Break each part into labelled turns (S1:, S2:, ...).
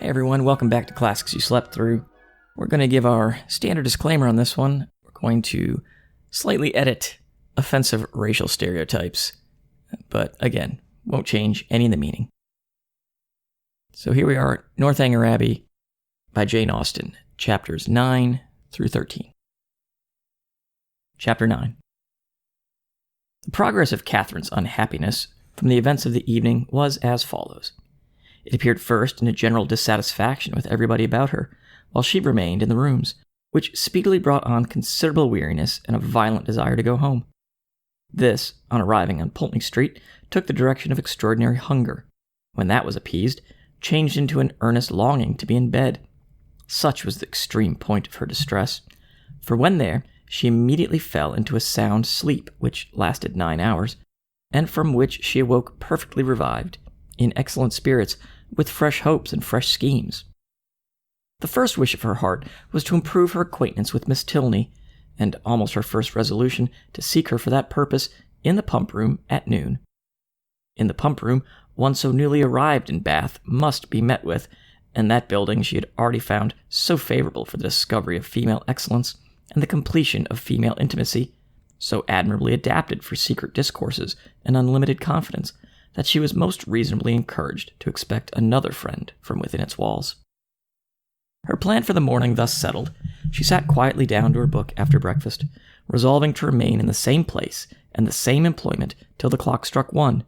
S1: Hey everyone, welcome back to Classics You Slept Through. We're going to give our standard disclaimer on this one. We're going to slightly edit offensive racial stereotypes, but again, won't change any of the meaning. So here we are, Northanger Abbey by Jane Austen, chapters 9 through 13. Chapter 9. The progress of Catherine's unhappiness from the events of the evening was as follows. It appeared first in a general dissatisfaction with everybody about her, while she remained in the rooms, which speedily brought on considerable weariness and a violent desire to go home. This, on arriving on Pulteney Street, took the direction of extraordinary hunger. When that was appeased, changed into an earnest longing to be in bed. Such was the extreme point of her distress, for when there, she immediately fell into a sound sleep which lasted 9 hours, and from which she awoke perfectly revived, in excellent spirits, with fresh hopes and fresh schemes. The first wish of her heart was to improve her acquaintance with Miss Tilney, and almost her first resolution to seek her for that purpose in the pump room at noon. In the pump room, one so newly arrived in Bath must be met with, and that building she had already found so favorable for the discovery of female excellence and the completion of female intimacy, so admirably adapted for secret discourses and unlimited confidence, that she was most reasonably encouraged to expect another friend from within its walls. Her plan for the morning thus settled, she sat quietly down to her book after breakfast, resolving to remain in the same place and the same employment till the clock struck 1,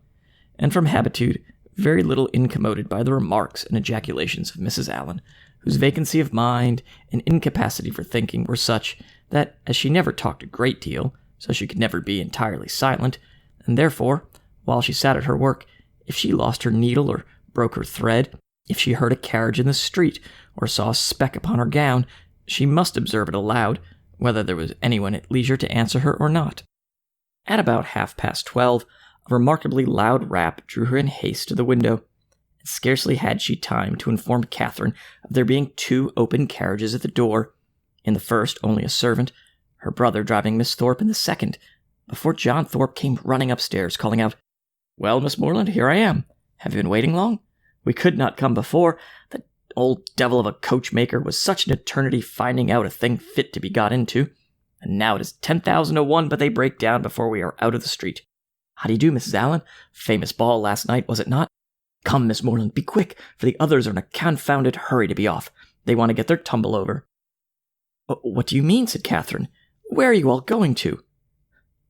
S1: and from habitude very little incommoded by the remarks and ejaculations of Mrs. Allen, whose vacancy of mind and incapacity for thinking were such that, as she never talked a great deal, so she could never be entirely silent, and therefore, while she sat at her work, if she lost her needle or broke her thread, if she heard a carriage in the street or saw a speck upon her gown, she must observe it aloud, whether there was anyone at leisure to answer her or not. At about 12:30, a remarkably loud rap drew her in haste to the window, and scarcely had she time to inform Catherine of there being 2 open carriages at the door, in the first only a servant, her brother driving Miss Thorpe in the second, before John Thorpe came running upstairs, calling out, "Well, Miss Morland, here I am. Have you been waiting long? We could not come before. The old devil of a coachmaker was such an eternity finding out a thing fit to be got into. And now it is 10,000 to 1, but they break down before we are out of the street. How do you do, Mrs. Allen? Famous ball last night, was it not? Come, Miss Morland, be quick, for the others are in a confounded hurry to be off. They want to get their tumble over." "What do you mean?" said Catherine. "Where are you all going to?"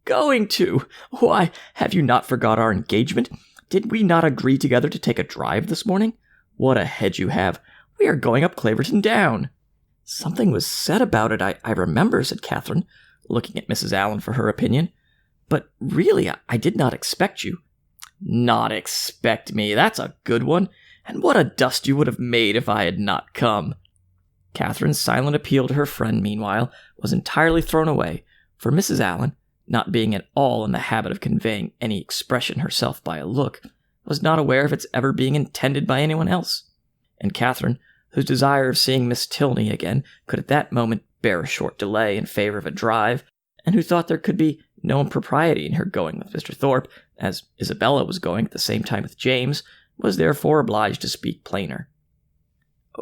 S1: "Going to? Why, have you not forgot our engagement? Did we not agree together to take a drive this morning? What a head you have. We are going up Claverton Down." "Something was said about it, I remember," said Catherine, looking at Mrs. Allen for her opinion. "But really, I did not expect you." "Not expect me, that's a good one. And what a dust you would have made if I had not come." Catherine's silent appeal to her friend, meanwhile, was entirely thrown away, for Mrs. Allen, not being at all in the habit of conveying any expression herself by a look, was not aware of its ever being intended by anyone else. And Catherine, whose desire of seeing Miss Tilney again could at that moment bear a short delay in favor of a drive, and who thought there could be no impropriety in her going with Mr. Thorpe, as Isabella was going at the same time with James, was therefore obliged to speak plainer.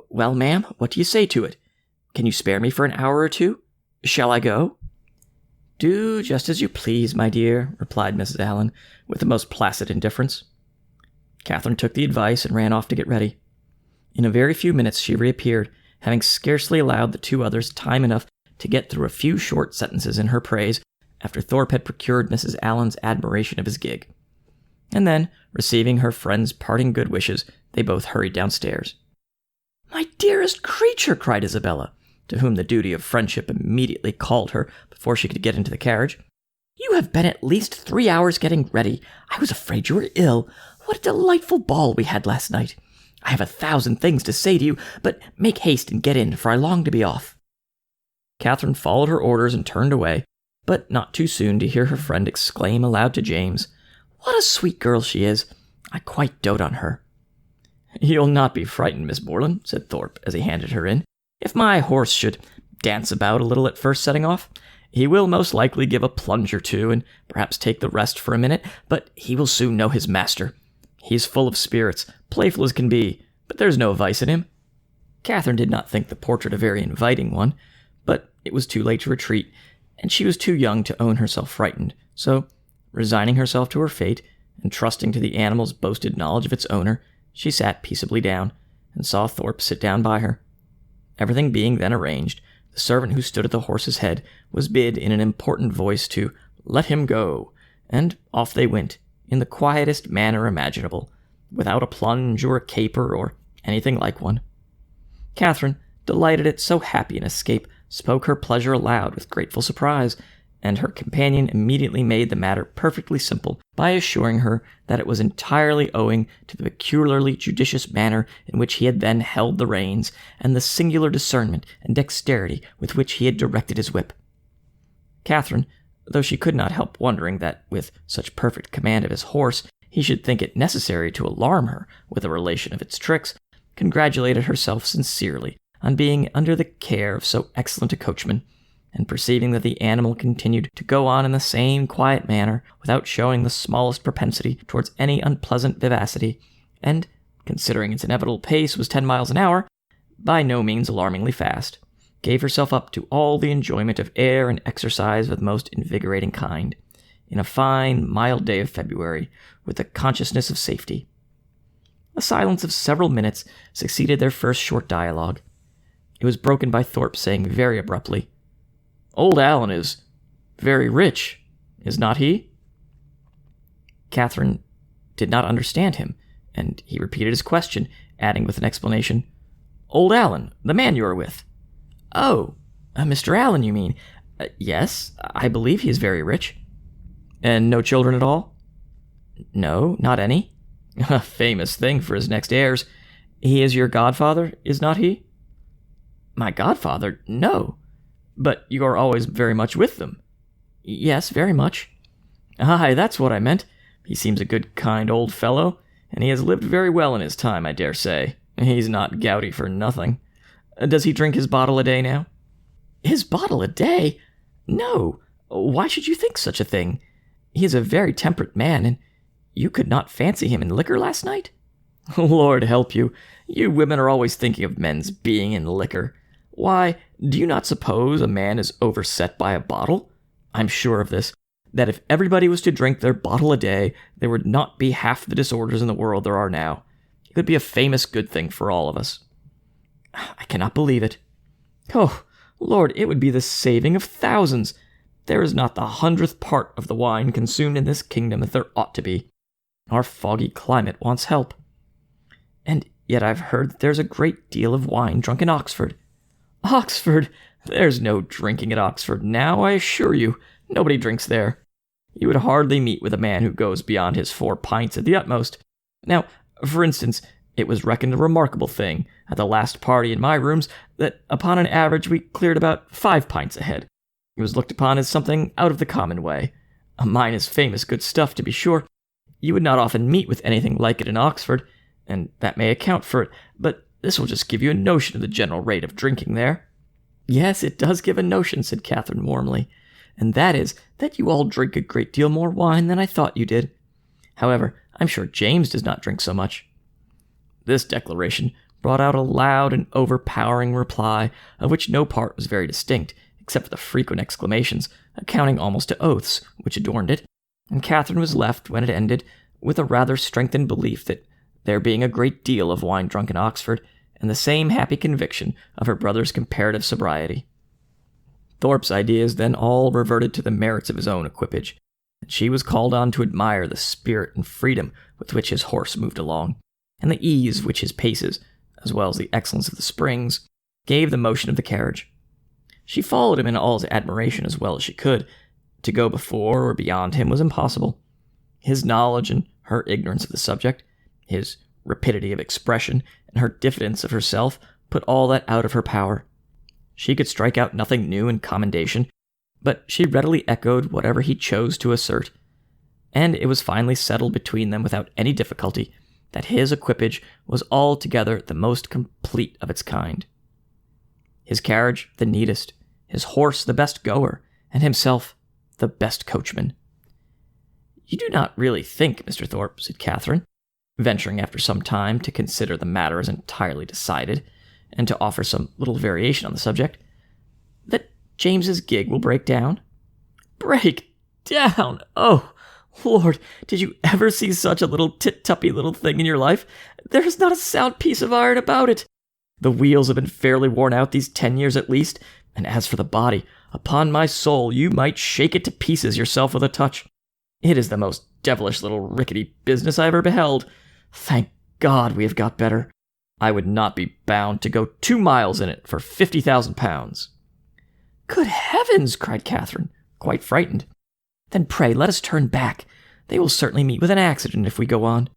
S1: "Well, ma'am, what do you say to it? Can you spare me for an hour or 2? Shall I go?" "Do just as you please, my dear," replied Mrs. Allen, with the most placid indifference. Catherine took the advice and ran off to get ready. In a very few minutes she reappeared, having scarcely allowed the 2 others time enough to get through a few short sentences in her praise after Thorpe had procured Mrs. Allen's admiration of his gig. And then, receiving her friend's parting good wishes, they both hurried downstairs. "My dearest creature!" cried Isabella, to whom the duty of friendship immediately called her before she could get into the carriage. "You have been at least 3 hours getting ready. I was afraid you were ill. What a delightful ball we had last night. I have 1,000 things to say to you, but make haste and get in, for I long to be off." Catherine followed her orders and turned away, but not too soon to hear her friend exclaim aloud to James, "What a sweet girl she is! I quite dote on her." "You'll not be frightened, Miss Morland," said Thorpe, as he handed her in. "If my horse should dance about a little at first setting off, he will most likely give a plunge or 2, and perhaps take the rest for a minute, but he will soon know his master. He's full of spirits, playful as can be, but there's no vice in him. Catherine did not think the portrait a very inviting one, but it was too late to retreat, and she was too young to own herself frightened, so, resigning herself to her fate, and trusting to the animal's boasted knowledge of its owner, she sat peaceably down, and saw Thorpe sit down by her. Everything being then arranged, the servant who stood at the horse's head was bid in an important voice to let him go, and off they went, in the quietest manner imaginable, without a plunge or a caper or anything like one. Catherine, delighted at so happy an escape, spoke her pleasure aloud with grateful surprise, and her companion immediately made the matter perfectly simple by assuring her that it was entirely owing to the peculiarly judicious manner in which he had then held the reins, and the singular discernment and dexterity with which he had directed his whip. Catherine, though she could not help wondering that with such perfect command of his horse he should think it necessary to alarm her with a relation of its tricks, congratulated herself sincerely on being under the care of so excellent a coachman, and perceiving that the animal continued to go on in the same quiet manner, without showing the smallest propensity towards any unpleasant vivacity, and, considering its inevitable pace was 10 miles an hour, by no means alarmingly fast, gave herself up to all the enjoyment of air and exercise of the most invigorating kind, in a fine, mild day of February, with the consciousness of safety. A silence of several minutes succeeded their first short dialogue. It was broken by Thorpe saying very abruptly, "Old Alan is very rich, is not he?" Catherine did not understand him, and he repeated his question, adding with an explanation, "Old Alan, the man you are with." "Oh, Mr. Allen, you mean? Yes, I believe he is very rich." "And no children at all?" "No, not any." "A famous thing for his next heirs. He is your godfather, is not he?" "My godfather? No." "But you are always very much with them." "Yes, very much." "Aye, that's what I meant. He seems a good, kind old fellow, and he has lived very well in his time, I dare say. He's not gouty for nothing. Does he drink his bottle a day now?" "His bottle a day? No. Why should you think such a thing? He is a very temperate man, and you could not fancy him in liquor last night?" "Lord help you. You women are always thinking of men's being in liquor. Why, do you not suppose a man is overset by a bottle? I'm sure of this, that if everybody was to drink their bottle a day, there would not be half the disorders in the world there are now. It would be a famous good thing for all of us." "I cannot believe it." "Oh, Lord, it would be the saving of thousands. There is not the 100th part of the wine consumed in this kingdom that there ought to be. Our foggy climate wants help. And yet I've heard that there's a great deal of wine drunk in Oxford." "Oxford? There's no drinking at Oxford now, I assure you. Nobody drinks there. You would hardly meet with a man who goes beyond his 4 pints at the utmost. Now, for instance, it was reckoned a remarkable thing, at the last party in my rooms, that upon an average we cleared about 5 pints a head. It was looked upon as something out of the common way. Mine is famous good stuff, to be sure. You would not often meet with anything like it in Oxford, and that may account for it, but this will just give you a notion of the general rate of drinking there." "Yes, it does give a notion," said Catherine warmly, "and that is that you all drink a great deal more wine than I thought you did. However, I'm sure James does not drink so much." This declaration brought out a loud and overpowering reply, of which no part was very distinct, except for the frequent exclamations, accounting almost to oaths, which adorned it, and Catherine was left, when it ended, with a rather strengthened belief that there being a great deal of wine drunk in Oxford, and the same happy conviction of her brother's comparative sobriety. Thorpe's ideas then all reverted to the merits of his own equipage, and she was called on to admire the spirit and freedom with which his horse moved along, and the ease which his paces, as well as the excellence of the springs, gave the motion of the carriage. She followed him in all his admiration as well as she could. To go before or beyond him was impossible. His knowledge and her ignorance of the subject, his rapidity of expression, and her diffidence of herself put all that out of her power. She could strike out nothing new in commendation, but she readily echoed whatever he chose to assert, and it was finally settled between them without any difficulty that his equipage was altogether the most complete of its kind. His carriage the neatest, his horse the best goer, and himself the best coachman. "You do not really think, Mr. Thorpe," said Catherine, venturing after some time to consider the matter as entirely decided, and to offer some little variation on the subject, that James's gig will break down. Break down? Oh, Lord, did you ever see such a little tit-tuppy little thing in your life? There is not a sound piece of iron about it. The wheels have been fairly worn out these 10 years at least, and as for the body, upon my soul, you might shake it to pieces yourself with a touch. It is the most devilish little rickety business I ever beheld. Thank God we have got better. I would not be bound to go 2 miles in it for £50,000. Good heavens, cried Catherine, quite frightened. Then pray let us turn back. They will certainly meet with an accident if we go on.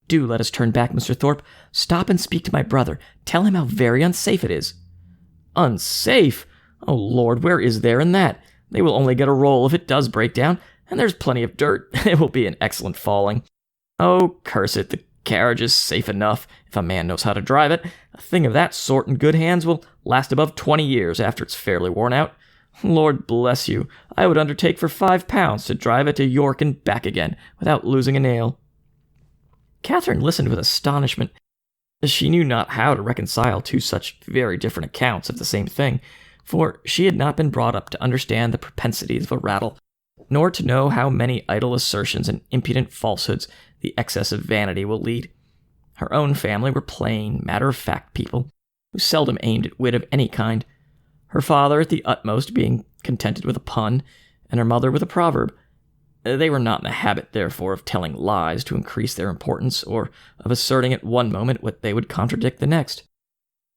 S1: Do let us turn back, Mr. Thorpe. Stop and speak to my brother. Tell him how very unsafe it is. Unsafe? Oh, Lord, where is there in that? They will only get a roll if it does break down, and there's plenty of dirt. It will be an excellent falling. Oh, curse it, the carriage is safe enough, if a man knows how to drive it. A thing of that sort in good hands will last above 20 years after it's fairly worn out. Lord bless you, I would undertake for £5 to drive it to York and back again, without losing a nail. Catherine listened with astonishment. She knew not how to reconcile two such very different accounts of the same thing, for she had not been brought up to understand the propensities of a rattle, nor to know how many idle assertions and impudent falsehoods the excess of vanity will lead. Her own family were plain, matter-of-fact people, who seldom aimed at wit of any kind, her father at the utmost being contented with a pun, and her mother with a proverb. They were not in the habit, therefore, of telling lies to increase their importance, or of asserting at one moment what they would contradict the next.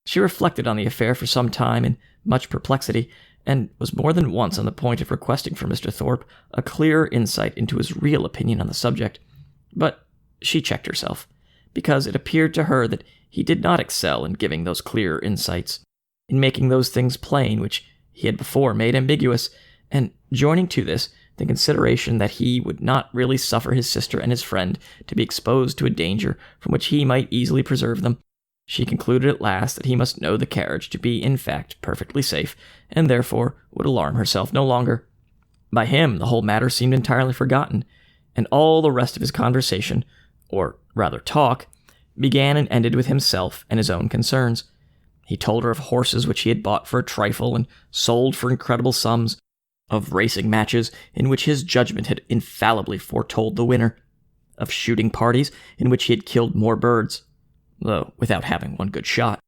S1: She reflected on the affair for some time in much perplexity, and was more than once on the point of requesting from Mr. Thorpe a clearer insight into his real opinion on the subject. But she checked herself, because it appeared to her that he did not excel in giving those clearer insights, in making those things plain which he had before made ambiguous, and joining to this the consideration that he would not really suffer his sister and his friend to be exposed to a danger from which he might easily preserve them, she concluded at last that he must know the carriage to be in fact perfectly safe, and therefore would alarm herself no longer. By him the whole matter seemed entirely forgotten, and all the rest of his conversation, or rather talk, began and ended with himself and his own concerns. He told her of horses which he had bought for a trifle and sold for incredible sums, of racing matches in which his judgment had infallibly foretold the winner, of shooting parties in which he had killed more birds, though without having one good shot,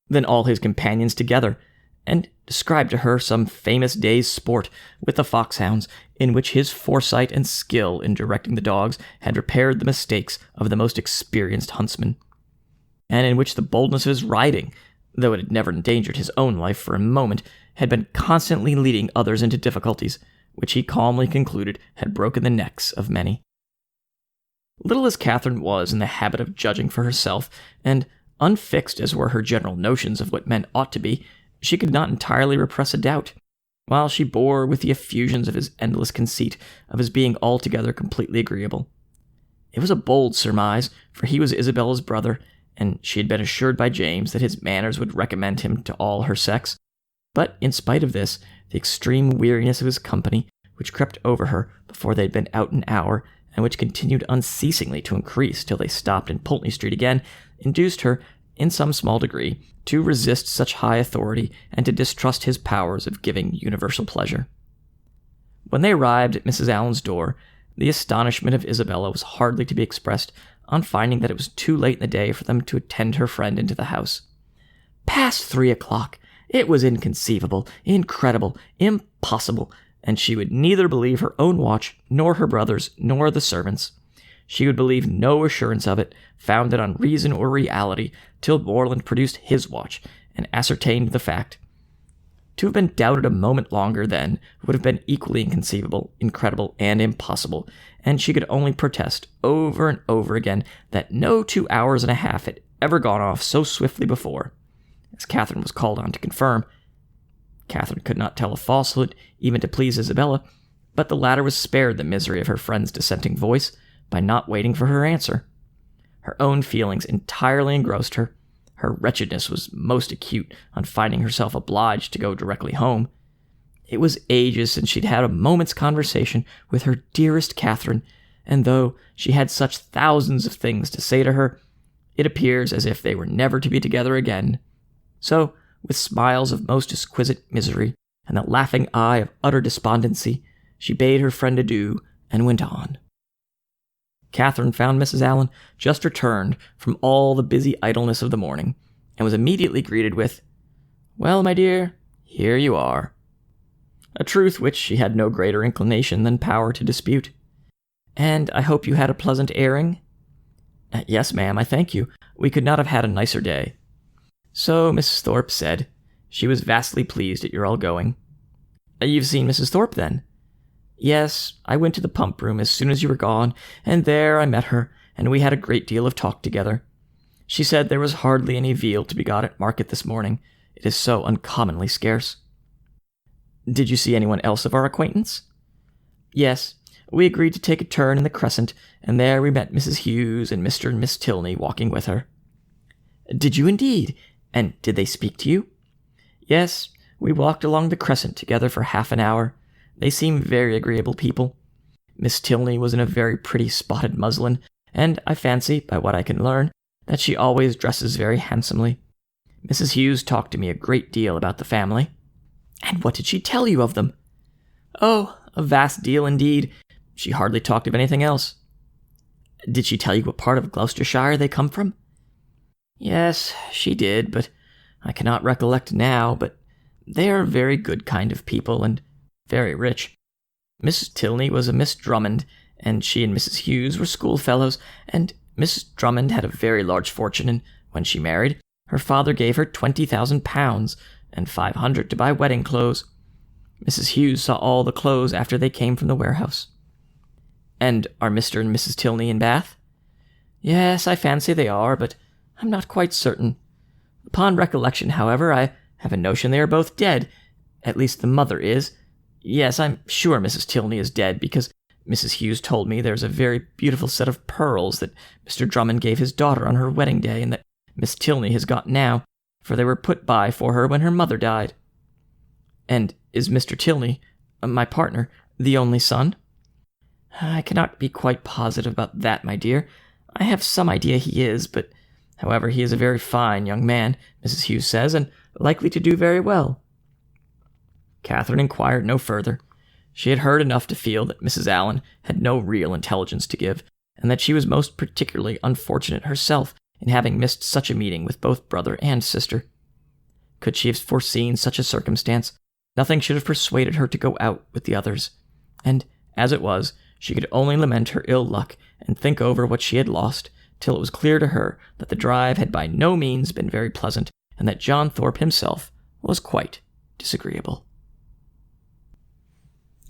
S1: than all his companions together, and described to her some famous day's sport with the foxhounds, in which his foresight and skill in directing the dogs had repaired the mistakes of the most experienced huntsman, and in which the boldness of his riding, though it had never endangered his own life for a moment, had been constantly leading others into difficulties, which he calmly concluded had broken the necks of many. Little as Catherine was in the habit of judging for herself, and unfixed as were her general notions of what men ought to be, she could not entirely repress a doubt, while she bore with the effusions of his endless conceit of his being altogether completely agreeable. It was a bold surmise, for he was Isabella's brother, and she had been assured by James that his manners would recommend him to all her sex. But in spite of this, the extreme weariness of his company, which crept over her before they had been out an hour, and which continued unceasingly to increase till they stopped in Pulteney Street again, induced her, in some small degree, to resist such high authority and to distrust his powers of giving universal pleasure. When they arrived at Mrs. Allen's door, the astonishment of Isabella was hardly to be expressed on finding that it was too late in the day for them to attend her friend into the house. Past 3 o'clock! It was inconceivable, incredible, impossible, and she would neither believe her own watch, nor her brother's, nor the servants'. She would believe no assurance of it, founded on reason or reality, till Morland produced his watch, and ascertained the fact. To have been doubted a moment longer then would have been equally inconceivable, incredible, and impossible, and she could only protest over and over again that no 2 hours and a half had ever gone off so swiftly before, as Catherine was called on to confirm. Catherine could not tell a falsehood, even to please Isabella, but the latter was spared the misery of her friend's dissenting voice by not waiting for her answer. Her own feelings entirely engrossed her. Her wretchedness was most acute on finding herself obliged to go directly home. It was ages since she'd had a moment's conversation with her dearest Catherine, and though she had such thousands of things to say to her, it appears as if they were never to be together again. So, with smiles of most exquisite misery, and the laughing eye of utter despondency, she bade her friend adieu, and went on. Catherine found Mrs. Allen just returned from all the busy idleness of the morning, and was immediately greeted with, "Well, my dear, here you are." A truth which she had no greater inclination than power to dispute. "And I hope you had a pleasant airing?" "Yes, ma'am, I thank you. We could not have had a nicer day." So Mrs. Thorpe said, "She was vastly pleased at your all going." "You've seen Mrs. Thorpe, then?" "Yes, I went to the pump room as soon as you were gone, and there I met her, and we had a great deal of talk together. She said there was hardly any veal to be got at market this morning. It is so uncommonly scarce." "Did you see anyone else of our acquaintance?" "Yes, we agreed to take a turn in the Crescent, and there we met Mrs. Hughes and Mr. and Miss Tilney walking with her." "Did you indeed? And did they speak to you?" "Yes, we walked along the Crescent together for half an hour. They seem very agreeable people. Miss Tilney was in a very pretty spotted muslin, and I fancy, by what I can learn, that she always dresses very handsomely. Mrs. Hughes talked to me a great deal about the family." "And what did she tell you of them?" "Oh, a vast deal indeed. She hardly talked of anything else." "Did she tell you what part of Gloucestershire they come from?" "Yes, she did, but I cannot recollect now, but they are a very good kind of people, and very rich. Mrs. Tilney was a Miss Drummond, and she and Mrs. Hughes were schoolfellows, and Mrs. Drummond had a very large fortune, and when she married, her father gave her £20,000, and 500 to buy wedding clothes. Mrs. Hughes saw all the clothes after they came from the warehouse." "And are Mr. and Mrs. Tilney in Bath?" "Yes, I fancy they are, but I'm not quite certain. Upon recollection, however, I have a notion they are both dead. At least the mother is. Yes, I'm sure Mrs. Tilney is dead, because Mrs. Hughes told me there's a very beautiful set of pearls that Mr. Drummond gave his daughter on her wedding day, and that Miss Tilney has got now, for they were put by for her when her mother died." "And is Mr. Tilney, my partner, the only son?" "I cannot be quite positive about that, my dear. I have some idea he is, but however, he is a very fine young man, Mrs. Hughes says, and likely to do very well." Catherine inquired no further. She had heard enough to feel that Mrs. Allen had no real intelligence to give, and that she was most particularly unfortunate herself in having missed such a meeting with both brother and sister. Could she have foreseen such a circumstance, nothing should have persuaded her to go out with the others, and, as it was, she could only lament her ill luck and think over what she had lost, till it was clear to her that the drive had by no means been very pleasant, and that John Thorpe himself was quite disagreeable.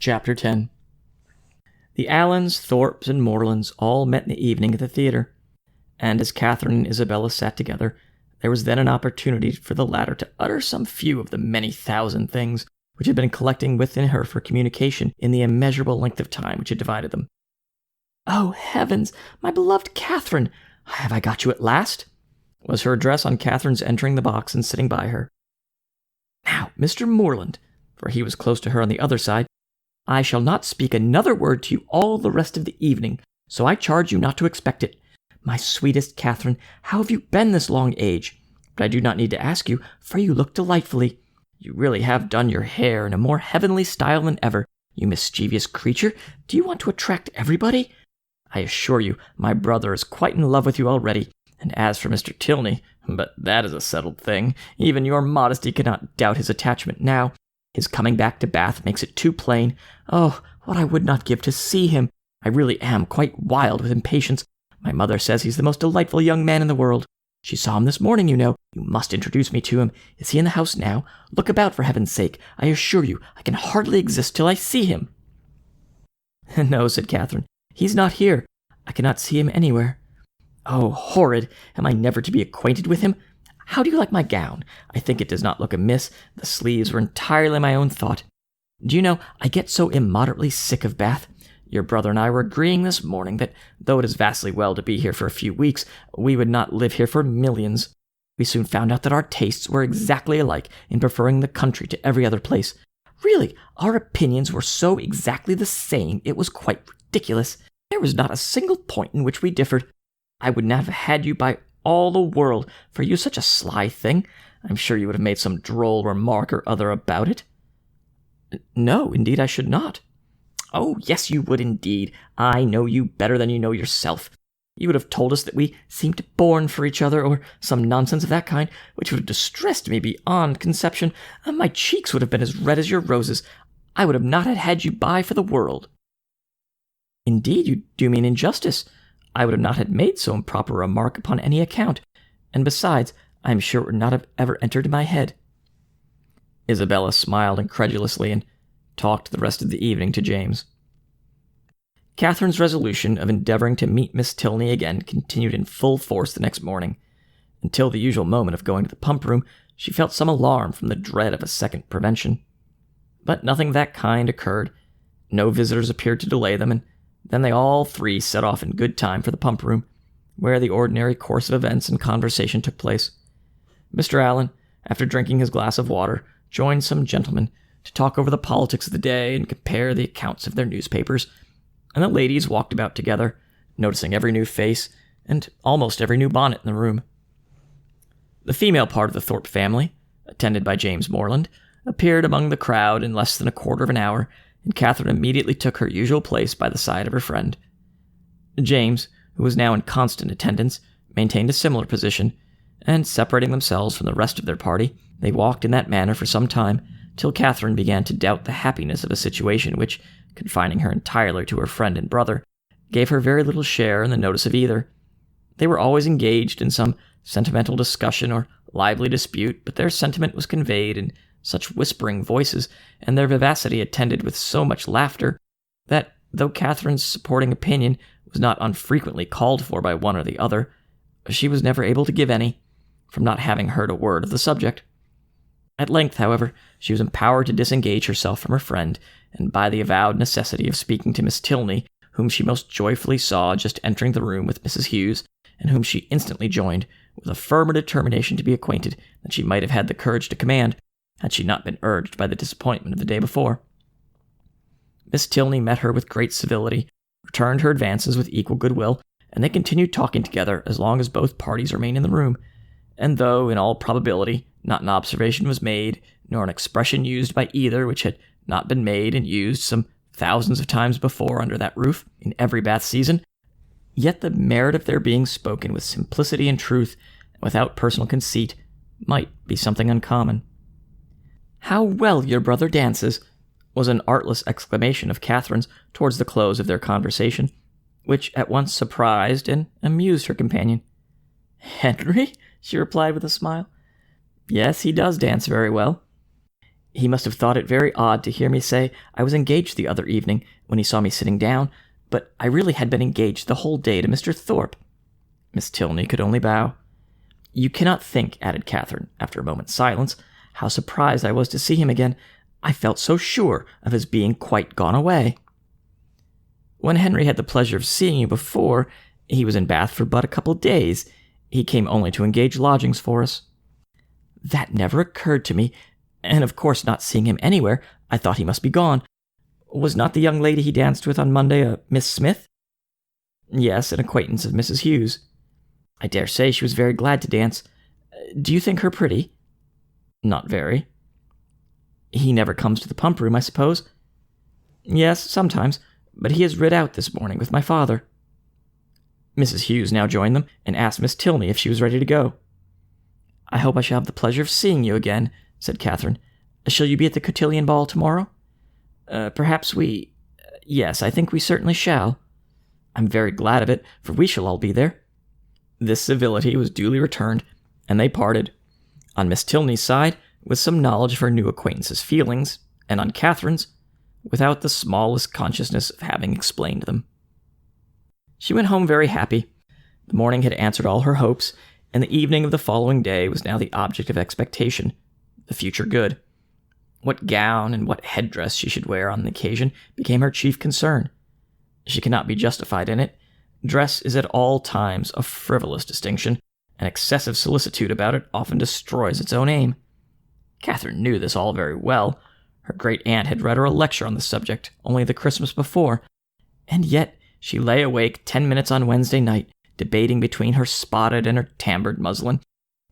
S1: Chapter 10. The Allens, Thorpes, and Morlands all met in the evening at the theatre, and as Catherine and Isabella sat together, there was then an opportunity for the latter to utter some few of the many thousand things which had been collecting within her for communication in the immeasurable length of time which had divided them. "Oh, heavens, my beloved Catherine, have I got you at last?" was her address on Catherine's entering the box and sitting by her. "Now, Mr. Morland," for he was close to her on the other side, "I shall not speak another word to you all the rest of the evening, so I charge you not to expect it. My sweetest Catherine, how have you been this long age? But I do not need to ask you, for you look delightfully. You really have done your hair in a more heavenly style than ever. You mischievous creature, do you want to attract everybody? I assure you, my brother is quite in love with you already, and as for Mr. Tilney, but that is a settled thing. Even your modesty cannot doubt his attachment now. His coming back to Bath makes it too plain. Oh, what I would not give to see him! I really am quite wild with impatience. My mother says he's the most delightful young man in the world. She saw him this morning, you know. You must introduce me to him. Is he in the house now? Look about, for heaven's sake. I assure you, I can hardly exist till I see him." "No," said Catherine. "He's not here. I cannot see him anywhere." "Oh, horrid! Am I never to be acquainted with him? How do you like my gown? I think it does not look amiss. The sleeves were entirely my own thought. Do you know, I get so immoderately sick of Bath. Your brother and I were agreeing this morning that, though it is vastly well to be here for a few weeks, we would not live here for millions. We soon found out that our tastes were exactly alike in preferring the country to every other place. Really, our opinions were so exactly the same, it was quite ridiculous. There was not a single point in which we differed. I would not have had you by all the world, for you such a sly thing. I'm sure you would have made some droll remark or other about it." "No, indeed I should not." "Oh, yes, you would indeed. I know you better than you know yourself. You would have told us that we seemed born for each other, or some nonsense of that kind, which would have distressed me beyond conception. My cheeks would have been as red as your roses. I would have not had you by for the world." "Indeed, you do mean injustice. I would have not had made so improper a remark upon any account, and besides, I am sure it would not have ever entered my head." Isabella smiled incredulously and talked the rest of the evening to James. Catherine's resolution of endeavoring to meet Miss Tilney again continued in full force the next morning. Until the usual moment of going to the pump room, she felt some alarm from the dread of a second prevention. But nothing of that kind occurred. No visitors appeared to delay them, and then they all three set off in good time for the pump room, where the ordinary course of events and conversation took place. Mr. Allen, after drinking his glass of water, joined some gentlemen to talk over the politics of the day and compare the accounts of their newspapers, and the ladies walked about together, noticing every new face and almost every new bonnet in the room. The female part of the Thorpe family, attended by James Morland, appeared among the crowd in less than a quarter of an hour, and Catherine immediately took her usual place by the side of her friend. James, who was now in constant attendance, maintained a similar position, and separating themselves from the rest of their party, they walked in that manner for some time, till Catherine began to doubt the happiness of a situation which, confining her entirely to her friend and brother, gave her very little share in the notice of either. They were always engaged in some sentimental discussion or lively dispute, but their sentiment was conveyed in such whispering voices, and their vivacity attended with so much laughter, that, though Catherine's supporting opinion was not unfrequently called for by one or the other, she was never able to give any, from not having heard a word of the subject. At length, however, she was empowered to disengage herself from her friend, and by the avowed necessity of speaking to Miss Tilney, whom she most joyfully saw just entering the room with Mrs. Hughes, and whom she instantly joined, with a firmer determination to be acquainted than she might have had the courage to command, had she not been urged by the disappointment of the day before. Miss Tilney met her with great civility, returned her advances with equal goodwill, and they continued talking together as long as both parties remained in the room, and though, in all probability, not an observation was made, nor an expression used by either which had not been made and used some thousands of times before under that roof, in every Bath season, yet the merit of their being spoken with simplicity and truth, and without personal conceit, might be something uncommon. "How well your brother dances!" was an artless exclamation of Catherine's towards the close of their conversation, which at once surprised and amused her companion. "Henry?" she replied with a smile. "Yes, he does dance very well. He must have thought it very odd to hear me say I was engaged the other evening when he saw me sitting down, but I really had been engaged the whole day to Mr. Thorpe." Miss Tilney could only bow. "You cannot think," added Catherine, after a moment's silence, "how surprised I was to see him again. I felt so sure of his being quite gone away." "When Henry had the pleasure of seeing you before, he was in Bath for but a couple of days. He came only to engage lodgings for us." "That never occurred to me, and of course not seeing him anywhere, I thought he must be gone. Was not the young lady he danced with on Monday a Miss Smith?" "Yes, an acquaintance of Mrs. Hughes." "I dare say she was very glad to dance. Do you think her pretty?" "Not very." "He never comes to the pump room, I suppose?" "Yes, sometimes, but he has rid out this morning with my father." Mrs. Hughes now joined them, and asked Miss Tilney if she was ready to go. "I hope I shall have the pleasure of seeing you again," said Catherine. "Shall you be at the cotillion ball tomorrow?" Perhaps we... Yes, I think we certainly shall." "I'm very glad of it, for we shall all be there." This civility was duly returned, and they parted. On Miss Tilney's side, with some knowledge of her new acquaintance's feelings, and on Catherine's, without the smallest consciousness of having explained them. She went home very happy. The morning had answered all her hopes, and the evening of the following day was now the object of expectation, the future good. What gown and what headdress she should wear on the occasion became her chief concern. She cannot be justified in it. Dress is at all times a frivolous distinction, and excessive solicitude about it often destroys its own aim. Catherine knew this all very well. Her great-aunt had read her a lecture on the subject only the Christmas before, and yet she lay awake 10 minutes on Wednesday night, debating between her spotted and her tamboured muslin,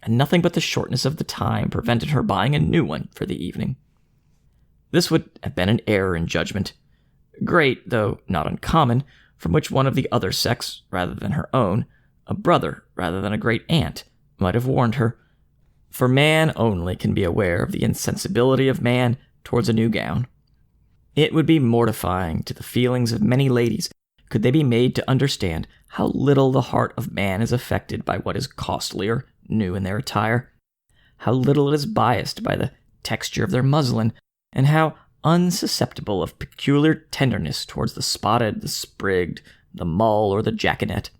S1: and nothing but the shortness of the time prevented her buying a new one for the evening. This would have been an error in judgment, great, though not uncommon, from which one of the other sex rather than her own, a brother rather than a great aunt, might have warned her, for man only can be aware of the insensibility of man towards a new gown. It would be mortifying to the feelings of many ladies could they be made to understand how little the heart of man is affected by what is costly or new in their attire, how little it is biased by the texture of their muslin, and how unsusceptible of peculiar tenderness towards the spotted, the sprigged, the mull, or the jaconet.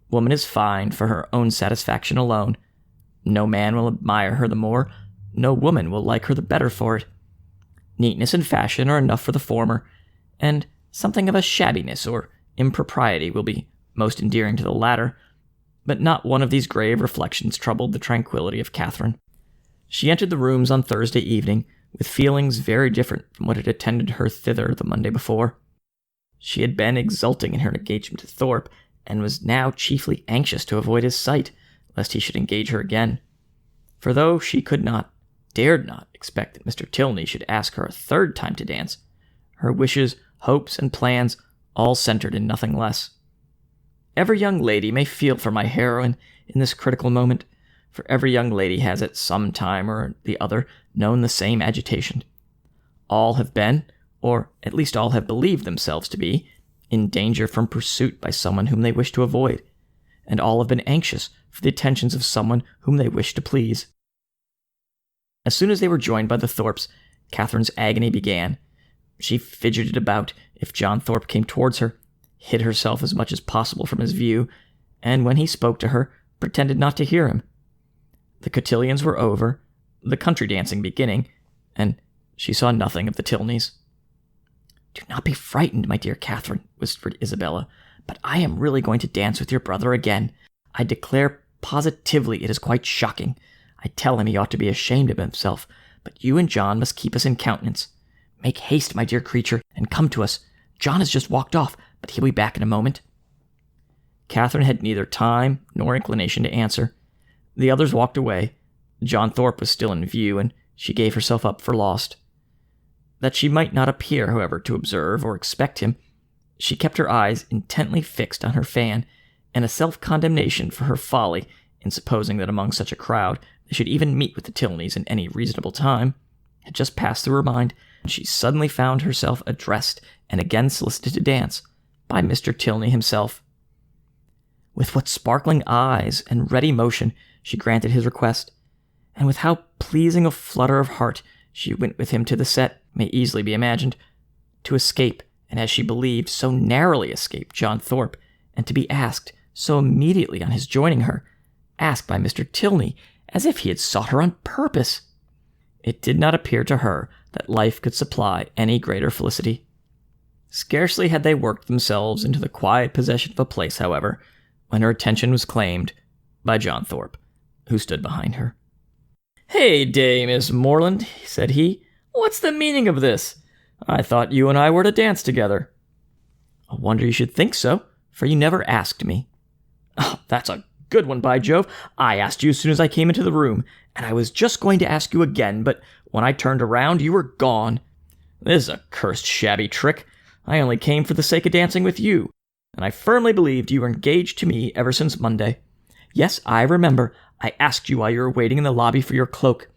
S1: Woman is fine for her own satisfaction alone. No man will admire her the more, no woman will like her the better for it. Neatness and fashion are enough for the former, and something of a shabbiness or impropriety will be most endearing to the latter, but not one of these grave reflections troubled the tranquillity of Catherine. She entered the rooms on Thursday evening with feelings very different from what had attended her thither the Monday before. She had been exulting in her engagement to Thorpe, and was now chiefly anxious to avoid his sight, lest he should engage her again. For though she could not, dared not, expect that Mr. Tilney should ask her a third time to dance, her wishes, hopes, and plans all centered in nothing less. Every young lady may feel for my heroine in this critical moment, for every young lady has at some time or the other known the same agitation. All have been, or at least all have believed themselves to be, in danger from pursuit by someone whom they wish to avoid, and all have been anxious for the attentions of someone whom they wish to please. As soon as they were joined by the Thorpes, Catherine's agony began. She fidgeted about if John Thorpe came towards her, hid herself as much as possible from his view, and when he spoke to her, pretended not to hear him. The cotillions were over, the country dancing beginning, and she saw nothing of the Tilneys. "Do not be frightened, my dear Catherine," whispered Isabella, "but I am really going to dance with your brother again. I declare positively it is quite shocking. I tell him he ought to be ashamed of himself, but you and John must keep us in countenance. Make haste, my dear creature, and come to us. John has just walked off, but he'll be back in a moment." Catherine had neither time nor inclination to answer. The others walked away. John Thorpe was still in view, and she gave herself up for lost. That she might not appear, however, to observe or expect him, she kept her eyes intently fixed on her fan, and a self-condemnation for her folly in supposing that among such a crowd they should even meet with the Tilneys in any reasonable time, had just passed through her mind, and she suddenly found herself addressed and again solicited to dance by Mr. Tilney himself. With what sparkling eyes and ready motion she granted his request, and with how pleasing a flutter of heart she went with him to the set, may easily be imagined. To escape, and as she believed, so narrowly escape John Thorpe, and to be asked, so immediately on his joining her, asked by Mr. Tilney, as if he had sought her on purpose. It did not appear to her that life could supply any greater felicity. Scarcely had they worked themselves into the quiet possession of a place, however, when her attention was claimed by John Thorpe, who stood behind her. "Hey day, Miss Moreland," said he. "What's the meaning of this? I thought you and I were to dance together." "I wonder you should think so, for you never asked me." "Oh, that's a good one, by Jove. I asked you as soon as I came into the room, and I was just going to ask you again, but when I turned around, you were gone. This is a cursed shabby trick. I only came for the sake of dancing with you, and I firmly believed you were engaged to me ever since Monday. Yes, I remember. I asked you while you were waiting in the lobby for your cloak.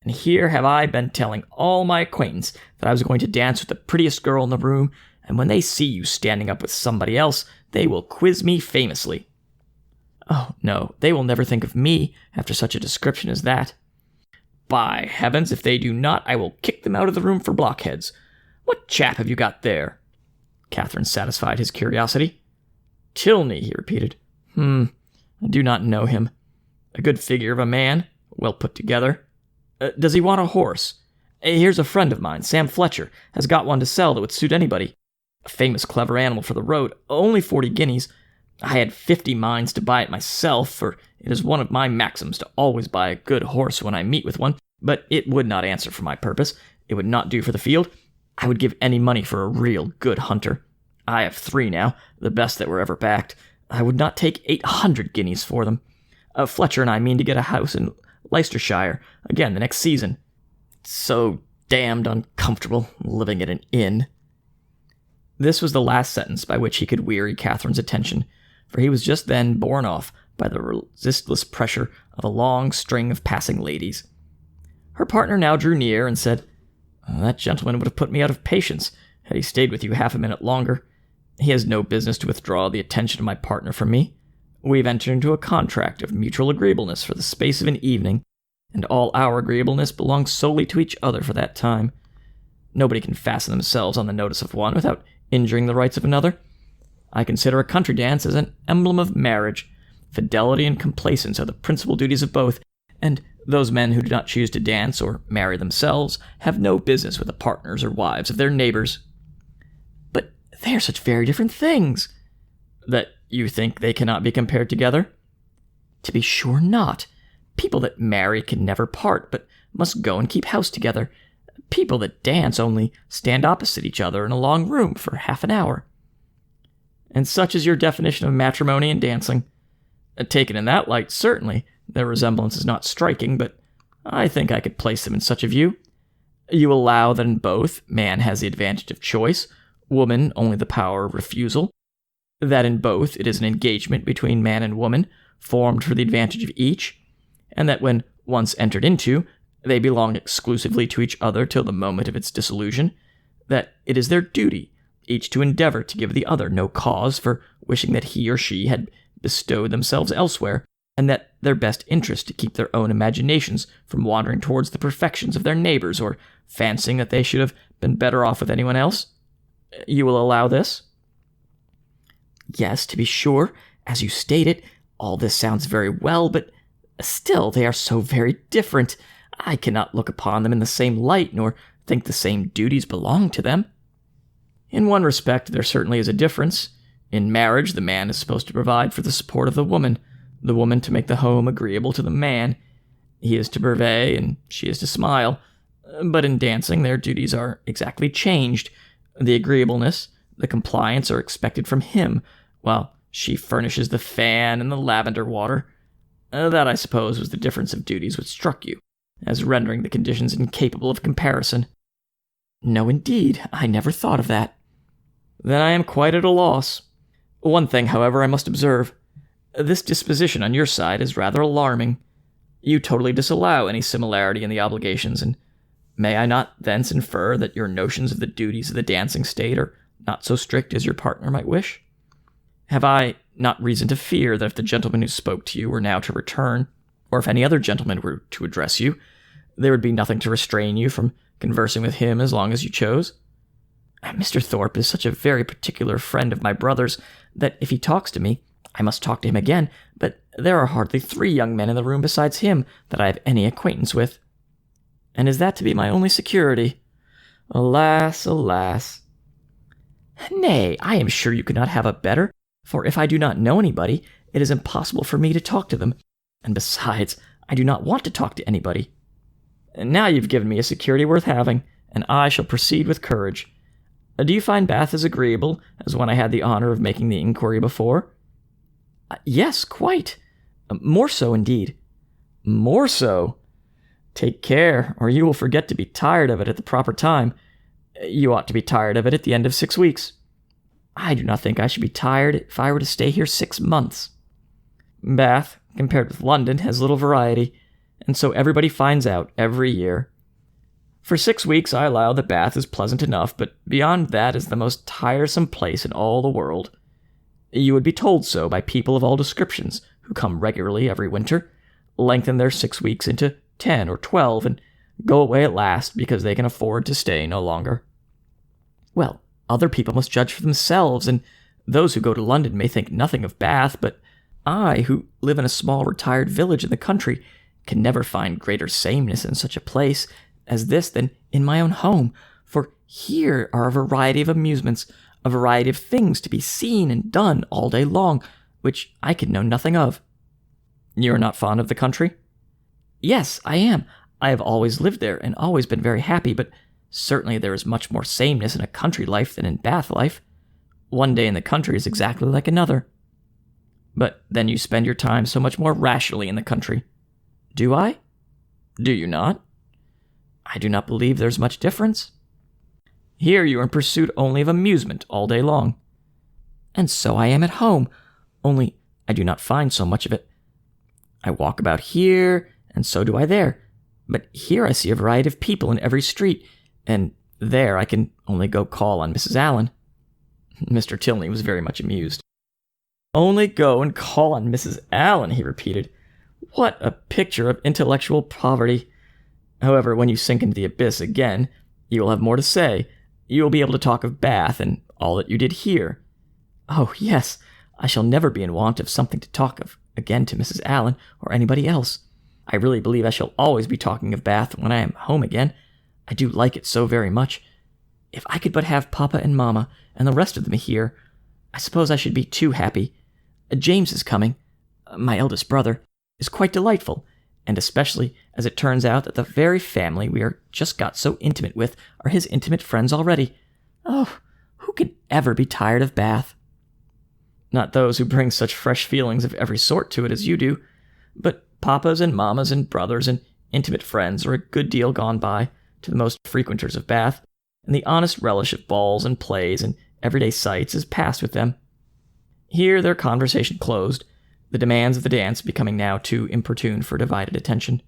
S1: And here have I been telling all my acquaintance that I was going to dance with the prettiest girl in the room, and when they see you standing up with somebody else, they will quiz me famously. Oh, no, they will never think of me after such a description as that. By heavens, if they do not, I will kick them out of the room for blockheads. What chap have you got there?" Catherine satisfied his curiosity. "Tilney," he repeated. I do not know him. A good figure of a man, well put together. Does he want a horse? Here's a friend of mine, Sam Fletcher, has got one to sell that would suit anybody. A famous clever animal for the road, only 40 guineas. I had 50 minds to buy it myself, for it is one of my maxims to always buy a good horse when I meet with one, but it would not answer for my purpose. It would not do for the field. I would give any money for a real good hunter. I have 3 now, the best that were ever backed. I would not take 800 guineas for them. Fletcher and I mean to get a house in Leicestershire again the next season. It's so damned uncomfortable living at an inn." This was the last sentence by which he could weary Catherine's attention, for he was just then borne off by the resistless pressure of a long string of passing ladies. Her partner now drew near and said, "That gentleman would have put me out of patience had he stayed with you half a minute longer. He has no business to withdraw the attention of my partner from me. We've entered into a contract of mutual agreeableness for the space of an evening, and all our agreeableness belongs solely to each other for that time. Nobody can fasten themselves on the notice of one without injuring the rights of another. I consider a country dance as an emblem of marriage. Fidelity and complaisance are the principal duties of both, and those men who do not choose to dance or marry themselves have no business with the partners or wives of their neighbors." "But they are such very different things." "That you think they cannot be compared together?" "To be sure not. People that marry can never part, but must go and keep house together. People that dance only stand opposite each other in a long room for half an hour." "And such is your definition of matrimony and dancing?" "Taken in that light, certainly, their resemblance is not striking, but I think I could place them in such a view. You allow that in both, man has the advantage of choice, woman only the power of refusal, that in both it is an engagement between man and woman, formed for the advantage of each, and that when once entered into, they belong exclusively to each other till the moment of its dissolution, that it is their duty, each to endeavor to give the other no cause for wishing that he or she had bestowed themselves elsewhere, and that their best interest to keep their own imaginations from wandering towards the perfections of their neighbors, or fancying that they should have been better off with anyone else. You will allow this?" "Yes, to be sure, as you state it, all this sounds very well, but still they are so very different. I cannot look upon them in the same light, nor think the same duties belong to them." "In one respect there certainly is a difference. In marriage, the man is supposed to provide for the support of the woman to make the home agreeable to the man. He is to purvey, and she is to smile. But in dancing, their duties are exactly changed. The agreeableness, the compliance are expected from him, while she furnishes the fan and the lavender water. That, I suppose, was the difference of duties which struck you, as rendering the conditions incapable of comparison." "No, indeed, I never thought of that." "Then I am quite at a loss. One thing, however, I must observe. This disposition on your side is rather alarming. You totally disallow any similarity in the obligations, and may I not thence infer that your notions of the duties of the dancing state are not so strict as your partner might wish? Have I not reason to fear that if the gentleman who spoke to you were now to return, or if any other gentleman were to address you, there would be nothing to restrain you from conversing with him as long as you chose? Mr. Thorpe is such a very particular friend of my brother's that if he talks to me, I must talk to him again, but there are hardly 3 young men in the room besides him that I have any acquaintance with. And is that to be my only security? Alas, alas. Nay, I am sure you could not have a better, for if I do not know anybody, it is impossible for me to talk to them, and besides, I do not want to talk to anybody. And now you've given me a security worth having, and I shall proceed with courage. Do you find Bath as agreeable as when I had the honor of making the inquiry before? Yes, quite. More so, indeed. More so? Take care, or you will forget to be tired of it at the proper time. You ought to be tired of it at the end of 6 weeks. I do not think I should be tired if I were to stay here 6 months. Bath, compared with London, has little variety, and so everybody finds out every year. For 6 weeks I allow that Bath is pleasant enough, but beyond that is the most tiresome place in all the world. You would be told so by people of all descriptions, who come regularly every winter, lengthen their 6 weeks into 10 or 12, and go away at last because they can afford to stay no longer. Well, other people must judge for themselves, and those who go to London may think nothing of Bath, but I, who live in a small retired village in the country, can never find greater sameness in such a place as this than in my own home, for here are a variety of amusements, a variety of things to be seen and done all day long, which I can know nothing of. You are not fond of the country? Yes, I am. I have always lived there and always been very happy, but certainly there is much more sameness in a country life than in Bath life. One day in the country is exactly like another. But then you spend your time so much more rationally in the country. Do I? Do you not? I do not believe there's much difference. Here you are in pursuit only of amusement all day long. And so I am at home, only I do not find so much of it. I walk about here, and so do I there. But here I see a variety of people in every street, and there I can only go call on Mrs. Allen. Mr. Tilney was very much amused. Only go and call on Mrs. Allen, he repeated. What a picture of intellectual poverty. However, when you sink into the abyss again, you will have more to say. You will be able to talk of Bath and all that you did here. Oh, yes, I shall never be in want of something to talk of again to Mrs. Allen or anybody else. I really believe I shall always be talking of Bath when I am home again. I do like it so very much. If I could but have Papa and Mamma and the rest of them here, I suppose I should be too happy. James is coming. My eldest brother is quite delightful, and especially as it turns out that the very family we are just got so intimate with are his intimate friends already. Oh, who can ever be tired of Bath? Not those who bring such fresh feelings of every sort to it as you do, but papas and mammas and brothers and intimate friends are a good deal gone by to the most frequenters of Bath, and the honest relish of balls and plays and everyday sights is past with them. Here their conversation closed, the demands of the dance becoming now too importune for divided attention.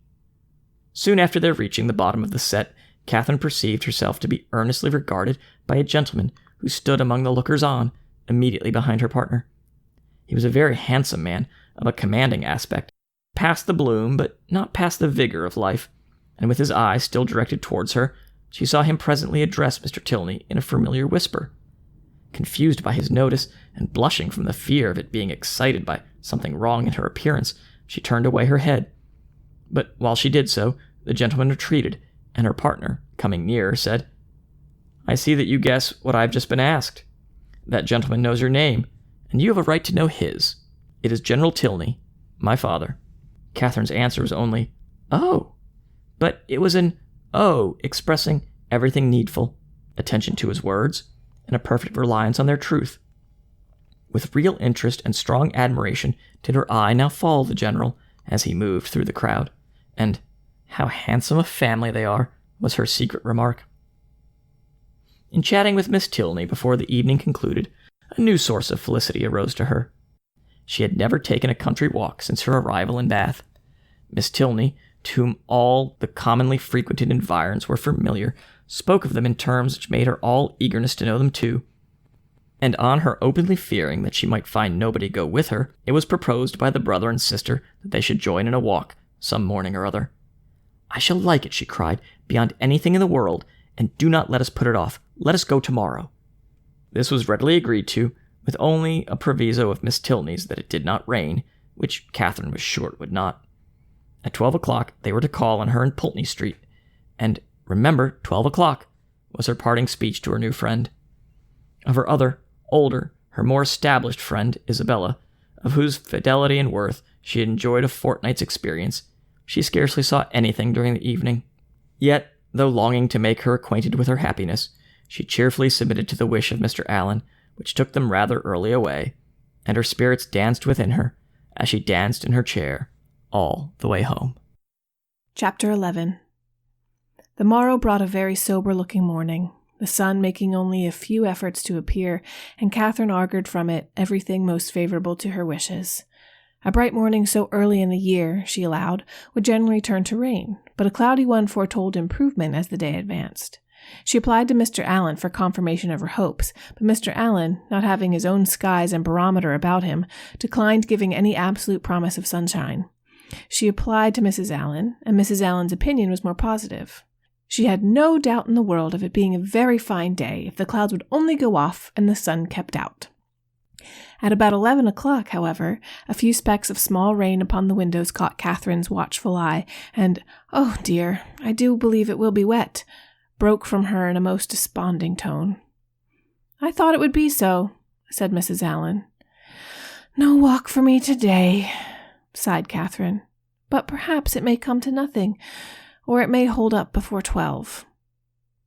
S1: Soon after their reaching the bottom of the set, Catherine perceived herself to be earnestly regarded by a gentleman who stood among the lookers-on, immediately behind her partner. He was a very handsome man, of a commanding aspect, past the bloom, but not past the vigor of life, and with his eye still directed towards her, she saw him presently address Mr. Tilney in a familiar whisper. Confused by his notice, and blushing from the fear of it being excited by something wrong in her appearance, she turned away her head. But while she did so, the gentleman retreated, and her partner, coming nearer, said, I see that you guess what I've just been asked. That gentleman knows your name, and you have a right to know his. It is General Tilney, my father. Catherine's answer was only, Oh! But it was an "oh" expressing everything needful, attention to his words, and a perfect reliance on their truth. With real interest and strong admiration did her eye now follow the general as he moved through the crowd, and "how handsome a family they are," was her secret remark. In chatting with Miss Tilney before the evening concluded, a new source of felicity arose to her. She had never taken a country walk since her arrival in Bath. Miss Tilney, to whom all the commonly frequented environs were familiar, spoke of them in terms which made her all eagerness to know them too. And on her openly fearing that she might find nobody go with her, it was proposed by the brother and sister that they should join in a walk some morning or other. I shall like it, she cried, beyond anything in the world, and do not let us put it off. Let us go tomorrow. This was readily agreed to, with only a proviso of Miss Tilney's that it did not rain, which Catherine was sure it would not. At 12 o'clock they were to call on her in Pulteney Street, and remember, 12 o'clock was her parting speech to her new friend. Of her other, older, her more established friend, Isabella, of whose fidelity and worth she had enjoyed a fortnight's experience, she scarcely saw anything during the evening. Yet, though longing to make her acquainted with her happiness, she cheerfully submitted to the wish of Mr. Allen, which took them rather early away, and her spirits danced within her, as she danced in her chair, all the way home.
S2: Chapter 11. The morrow brought a very sober-looking morning, the sun making only a few efforts to appear, and Catherine augured from it everything most favorable to her wishes. A bright morning so early in the year, she allowed, would generally turn to rain, but a cloudy one foretold improvement as the day advanced. She applied to Mr. Allen for confirmation of her hopes, but Mr. Allen, not having his own skies and barometer about him, declined giving any absolute promise of sunshine. She applied to Mrs. Allen, and Mrs. Allen's opinion was more positive. She had no doubt in the world of it being a very fine day if the clouds would only go off and the sun kept out. At about 11 o'clock, however, a few specks of small rain upon the windows caught Catherine's watchful eye, and, "Oh dear, I do believe it will be wet," broke from her in a most desponding tone. "I thought it would be so," said Mrs. Allen. "No walk for me today," sighed Catherine. "But perhaps it may come to nothing, or it may hold up before 12.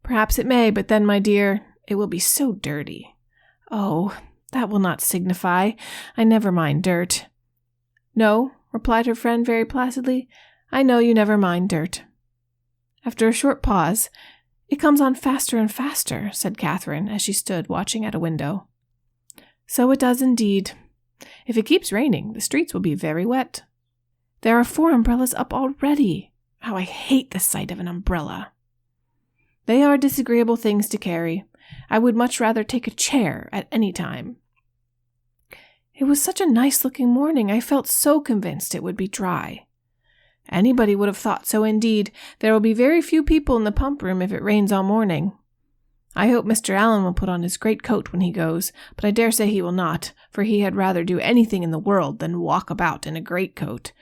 S2: "Perhaps it may, but then, my dear, it will be so dirty. Oh, That will not signify. I never mind dirt. No, replied her friend very placidly. I know you never mind dirt. After a short pause, it comes on faster and faster, said Catherine, as she stood watching at a window. So it does indeed. If it keeps raining, the streets will be very wet. There are 4 umbrellas up already. How I hate the sight of an umbrella. They are disagreeable things to carry. I would much rather take a chair at any time. It was such a nice-looking morning. I felt so convinced it would be dry. Anybody would have thought so indeed. There will be very few people in the pump room if it rains all morning. I hope Mr. Allen will put on his great coat when he goes, but I dare say he will not, for he had rather do anything in the world than walk about in a great coat.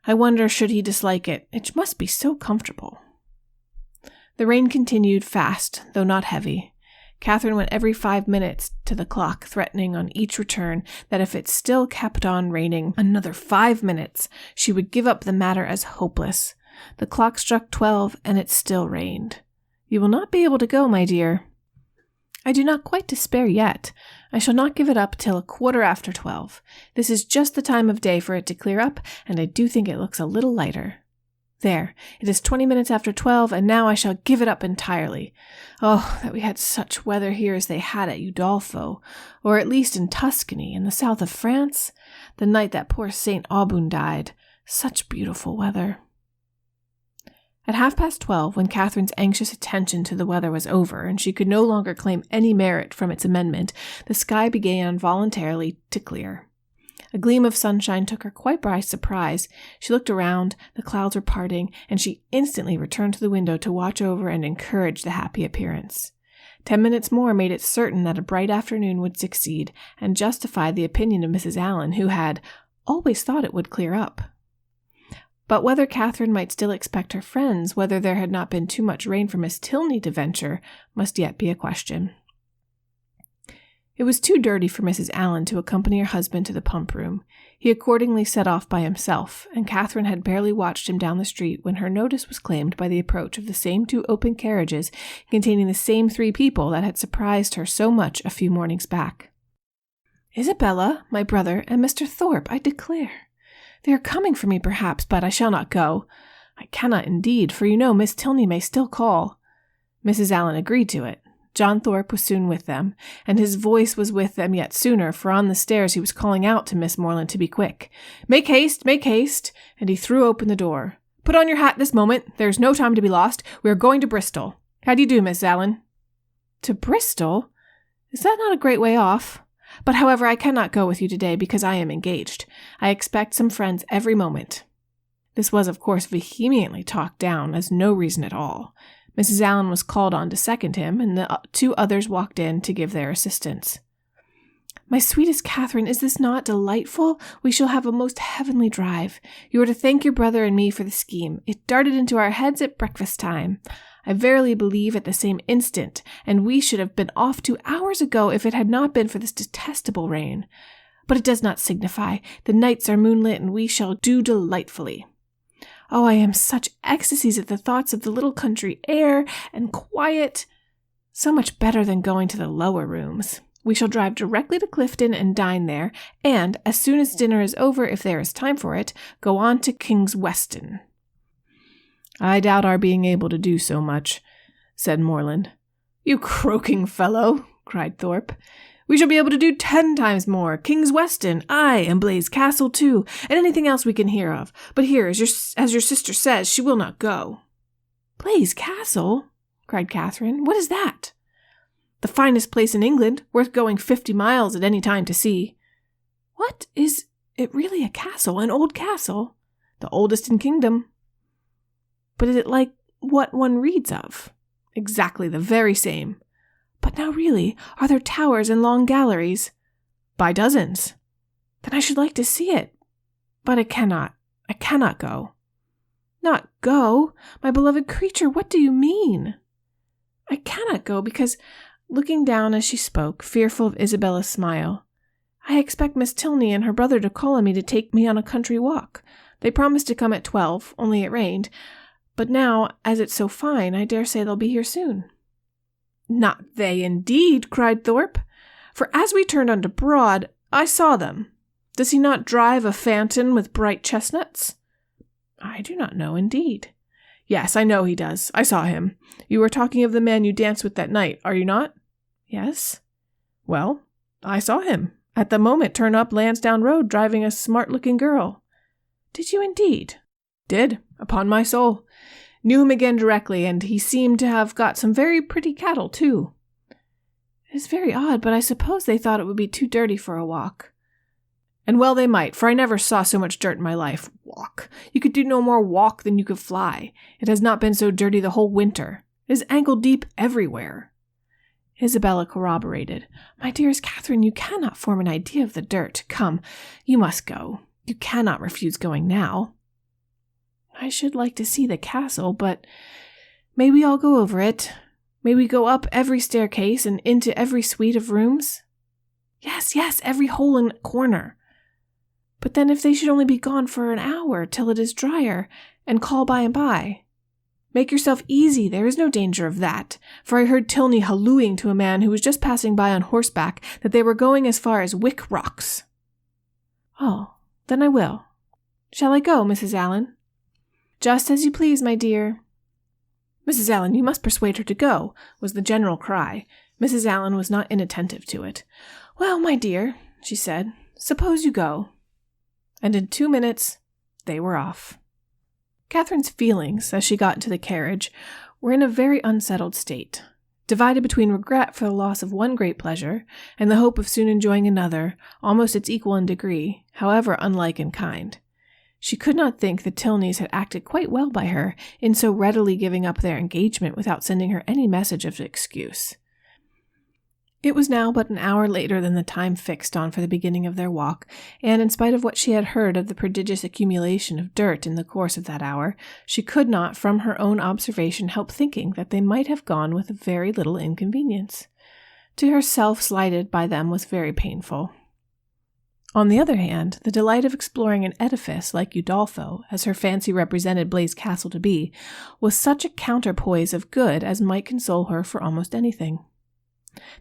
S2: I wonder should he dislike it. It must be so comfortable. The rain continued fast, though not heavy. Catherine went every 5 minutes to the clock, threatening on each return that if it still kept on raining another 5 minutes, she would give up the matter as hopeless. The clock struck 12, and it still rained. You will not be able to go, my dear. I do not quite despair yet. I shall not give it up till 12:15. This is just the time of day for it to clear up, and I do think it looks a little lighter. There, it is 20 minutes after 12, and now I shall give it up entirely. Oh, that we had such weather here as they had at Udolpho, or at least in Tuscany, in the south of France, the night that poor St. Aubun died. Such beautiful weather. At 12:30, when Catherine's anxious attention to the weather was over, and she could no longer claim any merit from its amendment, the sky began voluntarily to clear. A gleam of sunshine took her quite by surprise. She looked around, the clouds were parting, and she instantly returned to the window to watch over and encourage the happy appearance. 10 minutes more made it certain that a bright afternoon would succeed, and justify the opinion of Mrs. Allen, who had always thought it would clear up. But whether Catherine might still expect her friends, whether there had not been too much rain for Miss Tilney to venture, must yet be a question. It was too dirty for Mrs. Allen to accompany her husband to the pump room. He accordingly set off by himself, and Catherine had barely watched him down the street when her notice was claimed by the approach of the same 2 open carriages containing the same 3 people that had surprised her so much a few mornings back. Isabella, my brother, and Mr. Thorpe, I declare. They are coming for me, perhaps, but I shall not go. I cannot indeed, for you know Miss Tilney may still call. Mrs. Allen agreed to it. John Thorpe was soon with them, and his voice was with them yet sooner, for on the stairs he was calling out to Miss Morland to be quick. Make haste, and he threw open the door. Put on your hat this moment. There is no time to be lost. We are going to Bristol. How do you do, Miss Allen? To Bristol? Is that not a great way off? But however, I cannot go with you today because I am engaged. I expect some friends every moment. This was, of course, vehemently talked down as no reason at all. Mrs. Allen was called on to second him, and the 2 others walked in to give their assistance. My sweetest Catherine, is this not delightful? We shall have a most heavenly drive. You are to thank your brother and me for the scheme. It darted into our heads at breakfast time. I verily believe at the same instant, and we should have been off 2 hours ago if it had not been for this detestable rain. But it does not signify. The nights are moonlit, and we shall do delightfully. Oh, I am such ecstasies at the thoughts of the little country air and quiet. So much better than going to the lower rooms. We shall drive directly to Clifton and dine there, and, as soon as dinner is over, if there is time for it, go on to King's Weston. I doubt our being able to do so much, said Morland. You croaking fellow, cried Thorpe. We shall be able to do 10 times more. King's Weston, aye, and Blaise Castle too, and anything else we can hear of. But here, as your sister says, she will not go. Blaise Castle? Cried Catherine. What is that? The finest place in England, worth going 50 miles at any time to see. What, is it really a castle, an old castle? The oldest in kingdom. But is it like what one reads of? Exactly the very same. But now really, are there towers and long galleries? By dozens. Then I should like to see it. But I cannot go. Not go? My beloved creature, what do you mean? I cannot go because, looking down as she spoke, fearful of Isabella's smile, I expect Miss Tilney and her brother to call on me to take me on a country walk. They promised to come at 12, only it rained. But now, as it's so fine, I dare say they'll be here soon. Not they, indeed, cried Thorpe. for as we turned onto Broad, I saw them. Does he not drive a phaeton with bright chestnuts?" "I do not know, indeed." "Yes, I know he does. I saw him. You are talking of the man you danced with that night, are you not?" "Yes." "Well, I saw him at the moment turn up Lansdowne Road driving a smart-looking girl." "Did you indeed?" "Did, upon my soul. Knew him again directly, and he seemed to have got some very pretty cattle, too." "It is very odd, but I suppose they thought it would be too dirty for a walk." "And well they might, for I never saw so much dirt in my life. Walk! You could do no more walk than you could fly. It has not been so dirty the whole winter. It is ankle-deep everywhere." Isabella corroborated. "My dearest Catherine, you cannot form an idea of the dirt. Come, you must go. You cannot refuse going now." "I should like to see the castle, but may we all go over it? May we go up every staircase and into every suite of rooms?" Yes, every hole and corner." "But then if they should only be gone for an hour till it is drier, and call by and by?" "Make yourself easy, there is no danger of that, for I heard Tilney hallooing to a man who was just passing by on horseback that they were going as far as Wick Rocks." "Oh, then I will. Shall I go, Mrs. Allen?" "Just as you please, my dear." "Mrs. Allen, you must persuade her to go," was the general cry. Mrs. Allen was not inattentive to it. "Well, my dear," she said, "suppose you go." And in 2 minutes they were off. Catherine's feelings, as she got into the carriage, were in a very unsettled state, divided between regret for the loss of one great pleasure and the hope of soon enjoying another, almost its equal in degree, however unlike in kind. She could not think the Tilneys had acted quite well by her in so readily giving up their engagement without sending her any message of excuse. It was now but an hour later than the time fixed on for the beginning of their walk, and in spite of what she had heard of the prodigious accumulation of dirt in the course of that hour, she could not, from her own observation, help thinking that they might have gone with very little inconvenience. To herself, slighted by them was very painful. On the other hand, the delight of exploring an edifice like Udolpho, as her fancy represented Blaise Castle to be, was such a counterpoise of good as might console her for almost anything.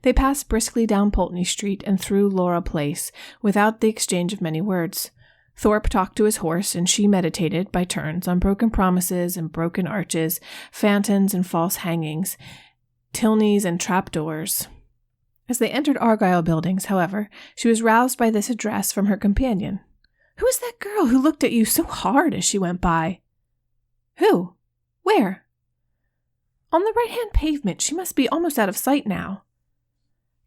S2: They passed briskly down Pulteney Street and through Laura Place, without the exchange of many words. Thorpe talked to his horse, and she meditated, by turns, on broken promises and broken arches, phantoms and false hangings, Tilneys and trapdoors. As they entered Argyle Buildings, however, she was roused by this address from her companion. "Who is that girl who looked at you so hard as she went by?" "Who? Where?" "On the right-hand pavement. She must be almost out of sight now."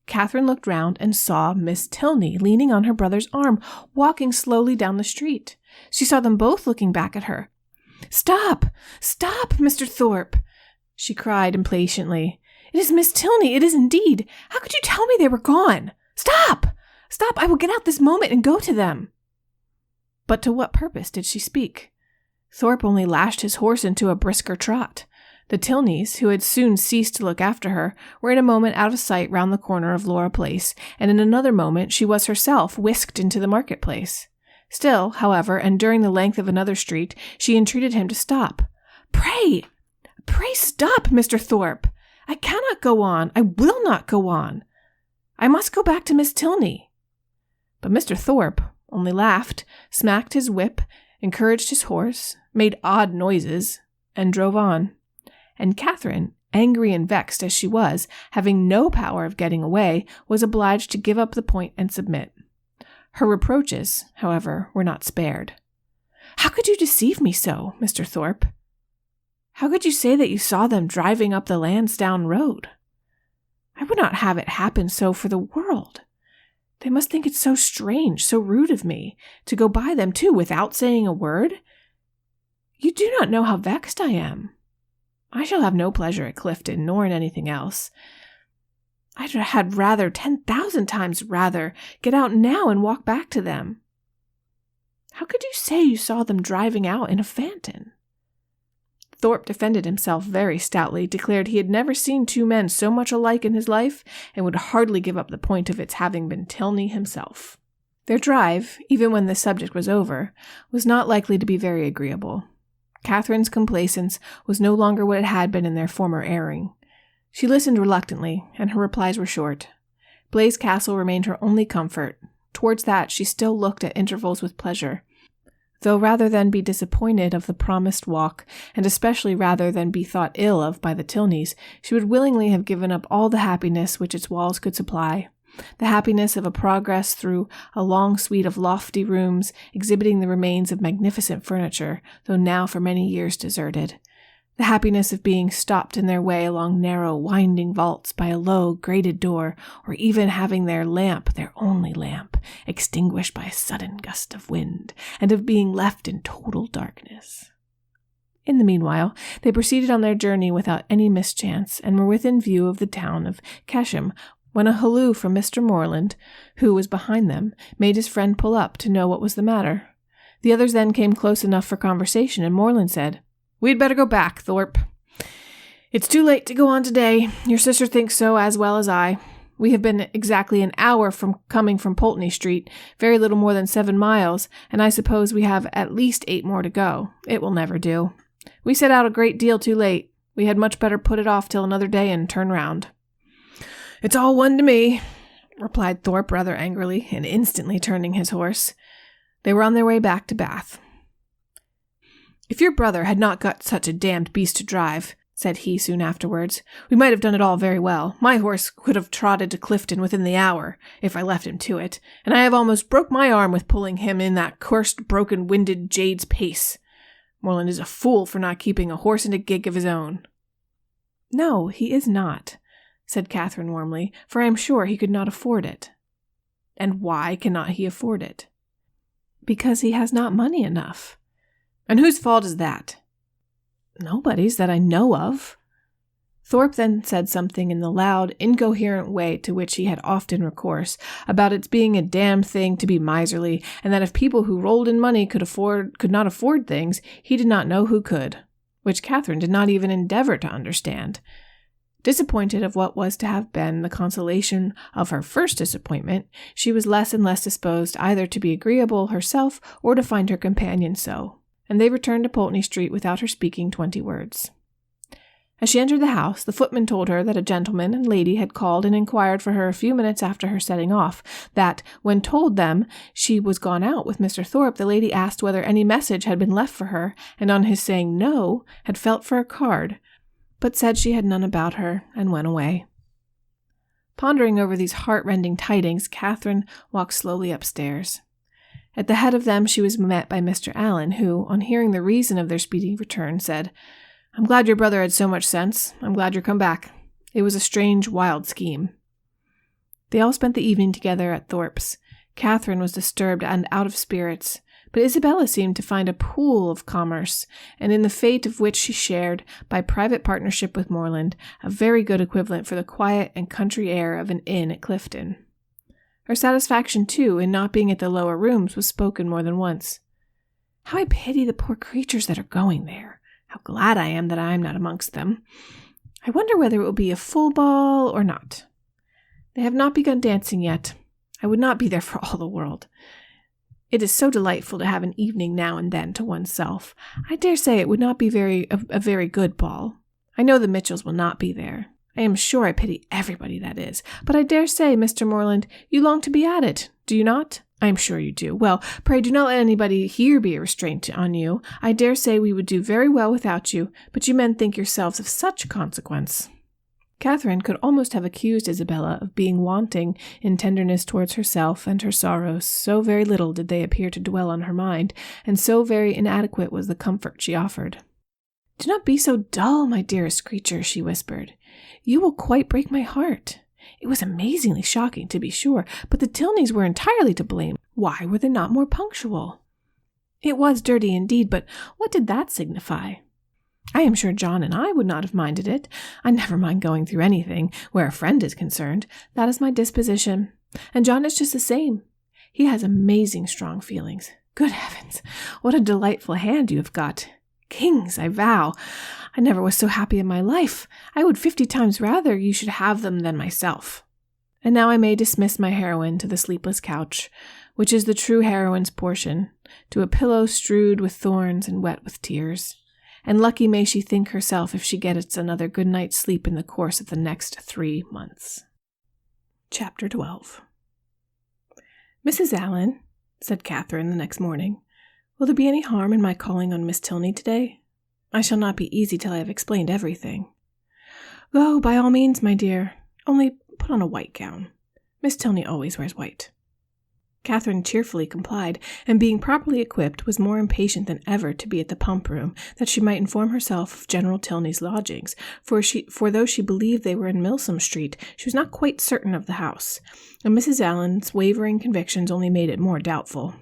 S2: Catherine looked round and saw Miss Tilney leaning on her brother's arm, walking slowly down the street. She saw them both looking back at her. "Stop! Stop, Mr. Thorpe!" she cried impatiently. "It is Miss Tilney, it is indeed. How could you tell me they were gone? Stop! Stop! I will get out this moment and go to them." But to what purpose did she speak? Thorpe only lashed his horse into a brisker trot. The Tilneys, who had soon ceased to look after her, were in a moment out of sight round the corner of Laura Place, and in another moment she was herself whisked into the market-place. Still, however, and during the length of another street, she entreated him to stop. Pray stop, Mr. Thorpe! I cannot go on. I will not go on. I must go back to Miss Tilney." But Mr. Thorpe only laughed, smacked his whip, encouraged his horse, made odd noises, and drove on. And Catherine, angry and vexed as she was, having no power of getting away, was obliged to give up the point and submit. Her reproaches, however, were not spared. "How could you deceive me so, Mr. Thorpe? How could you say that you saw them driving up the Lansdowne Road? I would not have it happen so for the world. They must think it so strange, so rude of me, to go by them too without saying a word. You do not know how vexed I am. I shall have no pleasure at Clifton, nor in anything else. I had rather, 10,000 times rather, get out now and walk back to them. How could you say you saw them driving out in a phaeton?" Thorpe defended himself very stoutly, declared he had never seen two men so much alike in his life, and would hardly give up the point of its having been Tilney himself. Their drive, even when the subject was over, was not likely to be very agreeable. Catherine's complaisance was no longer what it had been in their former airing. She listened reluctantly, and her replies were short. Blaise Castle remained her only comfort. Towards that she still looked at intervals with pleasure. Though rather than be disappointed of the promised walk, and especially rather than be thought ill of by the Tilneys, she would willingly have given up all the happiness which its walls could supply. The happiness of a progress through a long suite of lofty rooms, exhibiting the remains of magnificent furniture, though now for many years deserted. The happiness of being stopped in their way along narrow, winding vaults by a low, grated door, or even having their lamp, their only lamp, extinguished by a sudden gust of wind, and of being left in total darkness. In the meanwhile, they proceeded on their journey without any mischance, and were within view of the town of Kesham, when a halloo from Mr. Moreland, who was behind them, made his friend pull up to know what was the matter. The others then came close enough for conversation, and Moreland said, "We'd better go back, Thorpe. It's too late to go on today. Your sister thinks so as well as I. We have been exactly an hour from coming from Pulteney Street, very little more than 7 miles, and I suppose we have at least 8 more to go. It will never do. We set out a great deal too late. We had much better put it off till another day and turn round." "It's all one to me," replied Thorpe rather angrily, and instantly turning his horse. They were on their way back to Bath. "If your brother had not got such a damned beast to drive," said he soon afterwards, "we might have done it all very well. My horse could have trotted to Clifton within the hour, if I left him to it, and I have almost broke my arm with pulling him in that cursed broken-winded jade's pace. Moreland is a fool for not keeping a horse and a gig of his own." "No, he is not," said Catherine warmly, "for I am sure he could not afford it." "And why cannot he afford it?" "Because he has not money enough." "And whose fault is that?" "Nobody's that I know of." Thorpe then said something in the loud, incoherent way to which he had often recourse, about its being a damned thing to be miserly, and that if people who rolled in money could not afford things, he did not know who could, which Catherine did not even endeavor to understand. Disappointed of what was to have been the consolation of her first disappointment, she was less and less disposed either to be agreeable herself or to find her companion so, and they returned to Pulteney Street without her speaking 20 words. As she entered the house, the footman told her that a gentleman and lady had called and inquired for her a few minutes after her setting off, that, when told them she was gone out with Mr. Thorpe, the lady asked whether any message had been left for her, and on his saying no, had felt for a card, but said she had none about her, and went away. Pondering over these heart-rending tidings, Catherine walked slowly upstairs. At the head of them she was met by Mr. Allen, who, on hearing the reason of their speedy return, said, "I'm glad your brother had so much sense. I'm glad you're come back. It was a strange, wild scheme." They all spent the evening together at Thorpe's. Catherine was disturbed and out of spirits, but Isabella seemed to find a pool of commerce, and in the fate of which she shared, by private partnership with Moreland, a very good equivalent for the quiet and country air of an inn at Clifton. Her satisfaction, too, in not being at the lower rooms was spoken more than once. "How I pity the poor creatures that are going there! How glad I am that I am not amongst them! I wonder whether it will be a full ball or not. They have not begun dancing yet. I would not be there for all the world. It is so delightful to have an evening now and then to oneself. I dare say it would not be a very good ball. I know the Mitchells will not be there. I am sure I pity everybody that is. But I dare say, Mr. Moreland, you long to be at it, do you not? I am sure you do. Well, pray do not let anybody here be a restraint on you. I dare say we would do very well without you, but you men think yourselves of such consequence." Catherine could almost have accused Isabella of being wanting in tenderness towards herself and her sorrows, so very little did they appear to dwell on her mind, and so very inadequate was the comfort she offered. "Do not be so dull, my dearest creature," she whispered. "You will quite break my heart. It was amazingly shocking, to be sure, but the Tilneys were entirely to blame. Why were they not more punctual? It was dirty indeed, but what did that signify? I am sure John and I would not have minded it. I never mind going through anything where a friend is concerned. That is my disposition. And John is just the same. He has amazing strong feelings. Good heavens, what a delightful hand you have got. Kings, I vow. I never was so happy in my life. I would 50 times rather you should have them than myself. And now I may dismiss my heroine to the sleepless couch, which is the true heroine's portion, to a pillow strewed with thorns and wet with tears. And lucky may she think herself if she gets another good night's sleep in the course of the next 3 months. Chapter 12. "Mrs. Allen," said Catherine the next morning, "will there be any harm in my calling on Miss Tilney today? I shall not be easy till I have explained everything." "Go, by all means, my dear. Only put on a white gown. Miss Tilney always wears white." Catherine cheerfully complied, and being properly equipped, was more impatient than ever to be at the pump room, that she might inform herself of General Tilney's lodgings, for though she believed they were in Milsom Street, she was not quite certain of the house, and Mrs. Allen's wavering convictions only made it more doubtful.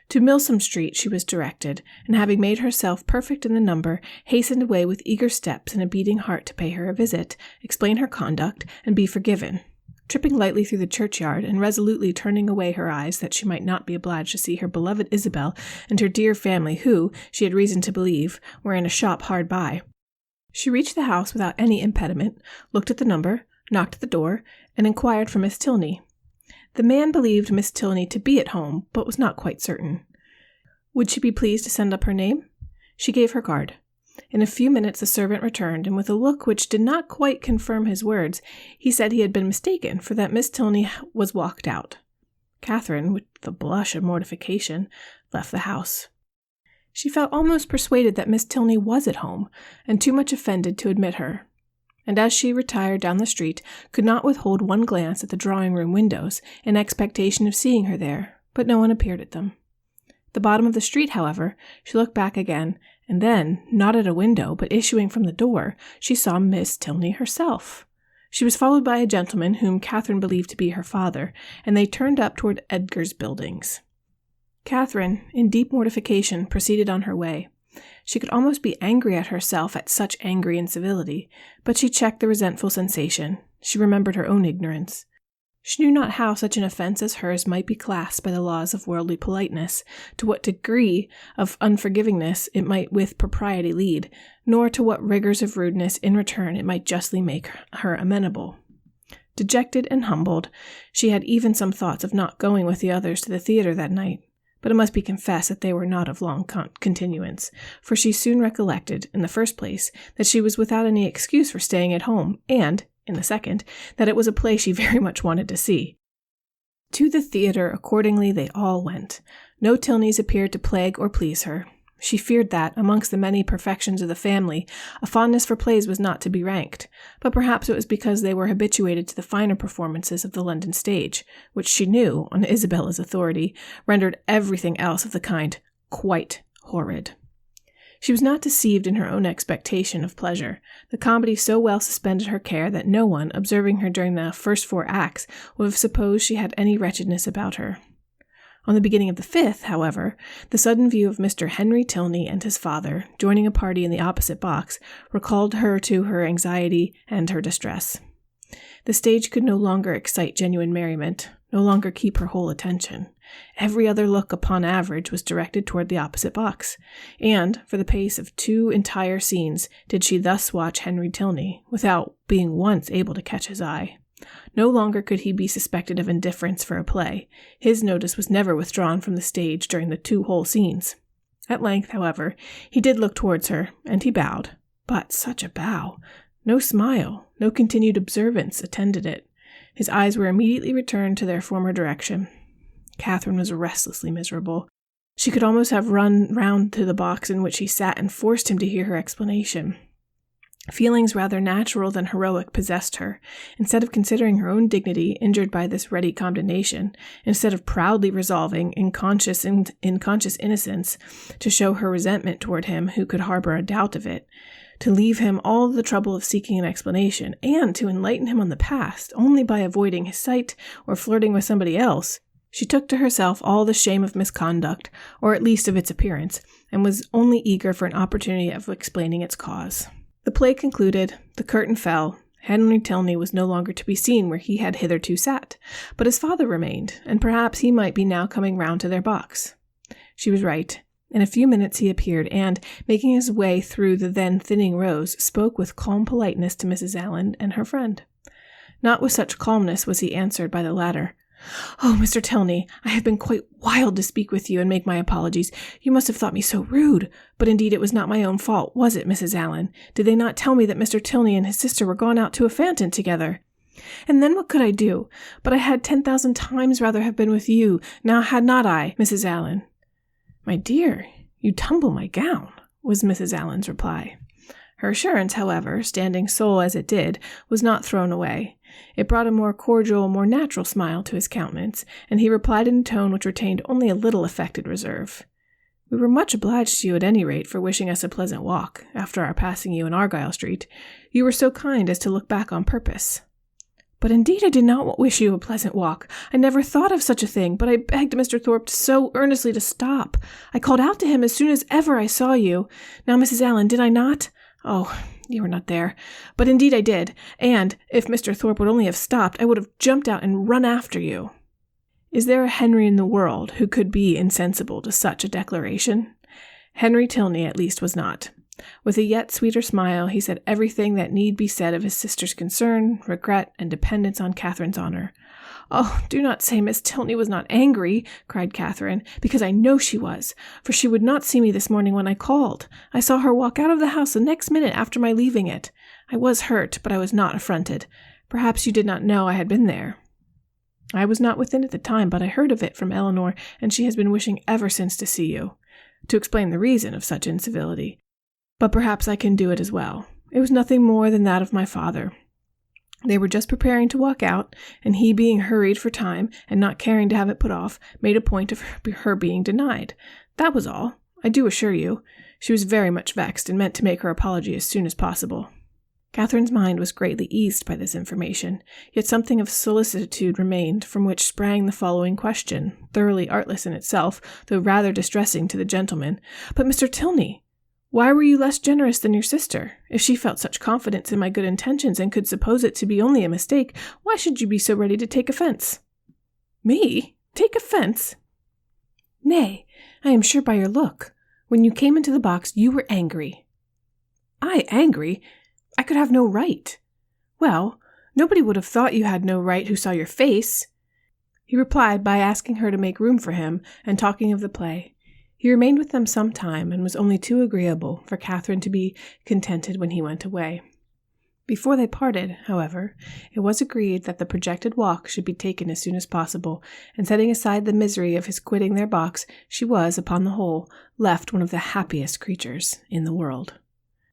S2: To Milsom Street she was directed, and having made herself perfect in the number, hastened away with eager steps and a beating heart to pay her a visit, explain her conduct, and be forgiven. Tripping lightly through the churchyard, and resolutely turning away her eyes that she might not be obliged to see her beloved Isabel and her dear family who, she had reason to believe, were in a shop hard by, she reached the house without any impediment, looked at the number, knocked at the door, and inquired for Miss Tilney. The man believed Miss Tilney to be at home, but was not quite certain. Would she be pleased to send up her name? She gave her card. In a few minutes the servant returned, and with a look which did not quite confirm his words, he said he had been mistaken, for that Miss Tilney was walked out. Catherine, with the blush of mortification, left the house. She felt almost persuaded that Miss Tilney was at home, and too much offended to admit her. And as she retired down the street, could not withhold one glance at the drawing-room windows, in expectation of seeing her there, but no one appeared at them. At the bottom of the street, however, she looked back again, and then, not at a window, but issuing from the door, she saw Miss Tilney herself. She was followed by a gentleman whom Catherine believed to be her father, and they turned up toward Edgar's buildings. Catherine, in deep mortification, proceeded on her way. She could almost be angry at herself at such angry incivility, but she checked the resentful sensation. She remembered her own ignorance. She knew not how such an offense as hers might be classed by the laws of worldly politeness, to what degree of unforgivingness it might with propriety lead, nor to what rigors of rudeness in return it might justly make her amenable. Dejected and humbled, she had even some thoughts of not going with the others to the theatre that night, but it must be confessed that they were not of long continuance, for she soon recollected, in the first place, that she was without any excuse for staying at home, and, in the second, that it was a play she very much wanted to see. To the theatre, accordingly, they all went. No Tilneys appeared to plague or please her. She feared that, amongst the many perfections of the family, a fondness for plays was not to be ranked, but perhaps it was because they were habituated to the finer performances of the London stage, which she knew, on Isabella's authority, rendered everything else of the kind quite horrid. She was not deceived in her own expectation of pleasure. The comedy so well suspended her care that no one, observing her during the first 4 acts, would have supposed she had any wretchedness about her. On the beginning of the 5th, however, the sudden view of Mr. Henry Tilney and his father, joining a party in the opposite box, recalled her to her anxiety and her distress. The stage could no longer excite genuine merriment, no longer keep her whole attention. Every other look upon average was directed toward the opposite box, and, for the pace of 2 entire scenes, did she thus watch Henry Tilney, without being once able to catch his eye. No longer could he be suspected of indifference for a play. His notice was never withdrawn from the stage during the 2 whole scenes. At length, however, he did look towards her, and he bowed. But such a bow! No smile, no continued observance attended it. His eyes were immediately returned to their former direction. Catherine was restlessly miserable. She could almost have run round to the box in which he sat and forced him to hear her explanation. Feelings rather natural than heroic possessed her. Instead of considering her own dignity injured by this ready condemnation, instead of proudly resolving, in conscious innocence, to show her resentment toward him who could harbor a doubt of it, to leave him all the trouble of seeking an explanation, and to enlighten him on the past only by avoiding his sight or flirting with somebody else, she took to herself all the shame of misconduct, or at least of its appearance, and was only eager for an opportunity of explaining its cause. The play concluded, the curtain fell. Henry Tilney was no longer to be seen where he had hitherto sat, but his father remained, and perhaps he might be now coming round to their box. She was right. In a few minutes he appeared, and, making his way through the then thinning rows, spoke with calm politeness to Mrs. Allen and her friend. Not with such calmness was he answered by the latter. "Oh, Mr. Tilney, I have been quite wild to speak with you and make my apologies. You must have thought me so rude. But indeed it was not my own fault, was it, Mrs. Allen? Did they not tell me that Mr. Tilney and his sister were gone out to a fountain together?" And then what could I do? But I had 10,000 times rather have been with you, now had not I, Mrs. Allen? My dear, you tumble my gown, was Mrs. Allen's reply. Her assurance, however, standing sole as it did, was not thrown away. It brought a more cordial, more natural smile to his countenance, and he replied in a tone which retained only a little affected reserve. We were much obliged to you at any rate for wishing us a pleasant walk, after our passing you in Argyle Street. You were so kind as to look back on purpose. But indeed I did not wish you a pleasant walk. I never thought of such a thing, but I begged Mr. Thorpe so earnestly to stop. I called out to him as soon as ever I saw you. Now, Mrs. Allen, did I not? Oh, you were not there. But indeed I did, and if Mr. Thorpe would only have stopped, I would have jumped out and run after you. Is there a Henry in the world who could be insensible to such a declaration? Henry Tilney at least was not. With a yet sweeter smile, he said everything that need be said of his sister's concern, regret, and dependence on Catherine's honor. Oh, do not say Miss Tilney was not angry, cried Catherine, because I know she was, for she would not see me this morning when I called. I saw her walk out of the house the next minute after my leaving it. I was hurt, but I was not affronted. Perhaps you did not know I had been there. I was not within at the time, but I heard of it from Eleanor, and she has been wishing ever since to see you, to explain the reason of such incivility. But perhaps I can do it as well. It was nothing more than that of my father. They were just preparing to walk out, and he, being hurried for time, and not caring to have it put off, made a point of her being denied. That was all, I do assure you. She was very much vexed, and meant to make her apology as soon as possible. Catherine's mind was greatly eased by this information, yet something of solicitude remained, from which sprang the following question, thoroughly artless in itself, though rather distressing to the gentleman. But, Mr. Tilney, why were you less generous than your sister? If she felt such confidence in my good intentions and could suppose it to be only a mistake, why should you be so ready to take offense? Me? Take offense? Nay, I am sure by your look. When you came into the box, you were angry. I angry? I could have no right. Well, nobody would have thought you had no right who saw your face. He replied by asking her to make room for him, and talking of the play. He remained with them some time, and was only too agreeable for Catherine to be contented when he went away. Before they parted, however, it was agreed that the projected walk should be taken as soon as possible, and setting aside the misery of his quitting their box, she was, upon the whole, left one of the happiest creatures in the world.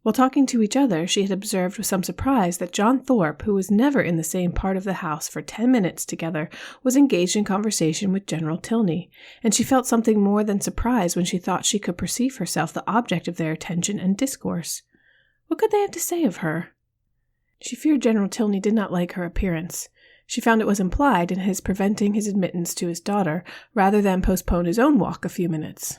S2: While talking to each other, she had observed with some surprise that John Thorpe, who was never in the same part of the house for 10 minutes together, was engaged in conversation with General Tilney, and she felt something more than surprise when she thought she could perceive herself the object of their attention and discourse. What could they have to say of her? She feared General Tilney did not like her appearance. She found it was implied in his preventing his admittance to his daughter, rather than postpone his own walk a few minutes.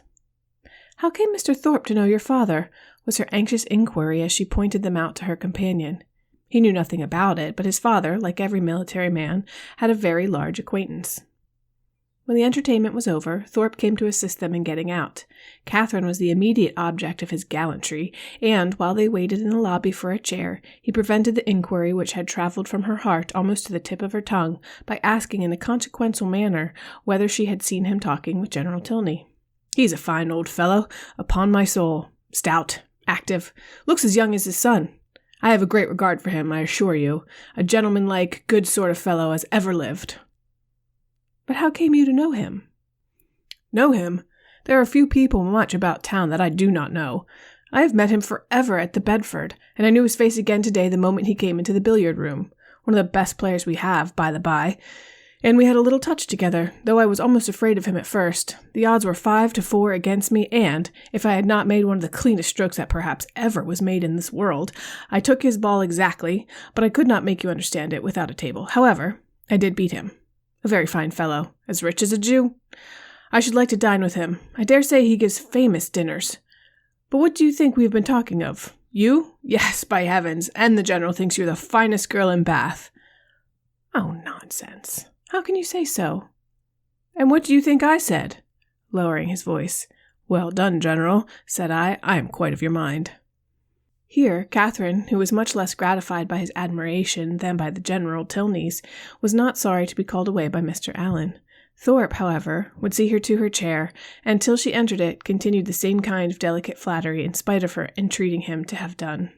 S2: How came Mr. Thorpe to know your father? Was her anxious inquiry as she pointed them out to her companion. He knew nothing about it, but his father, like every military man, had a very large acquaintance. When the entertainment was over, Thorpe came to assist them in getting out. Catherine was the immediate object of his gallantry, and, while they waited in the lobby for a chair, he prevented the inquiry which had travelled from her heart almost to the tip of her tongue, by asking in a consequential manner whether she had seen him talking with General Tilney. He's a fine old fellow, upon my soul. Stout, active, looks as young as his son. I have a great regard for him, I assure you. A gentleman-like, good sort of fellow as ever lived. But how came you to know him? Know him? There are few people much about town that I do not know. I have met him forever at the Bedford, and I knew his face again today the moment he came into the billiard-room. One of the best players we have, by the by. And we had a little touch together, though I was almost afraid of him at first. The odds were 5-4 against me, and, if I had not made one of the cleanest strokes that perhaps ever was made in this world, I took his ball exactly, but I could not make you understand it without a table. However, I did beat him. A very fine fellow, as rich as a Jew. I should like to dine with him. I dare say he gives famous dinners. But what do you think we have been talking of? You? Yes, by heavens, and the General thinks you're the finest girl in Bath. Oh, nonsense. How can you say so? And what do you think I said? Lowering his voice. Well done, General, said I. I am quite of your mind. Here, Catherine, who was much less gratified by his admiration than by the General Tilney's, was not sorry to be called away by Mr. Allen. Thorpe, however, would see her to her chair, and till she entered it, continued the same kind of delicate flattery in spite of her entreating him to have done.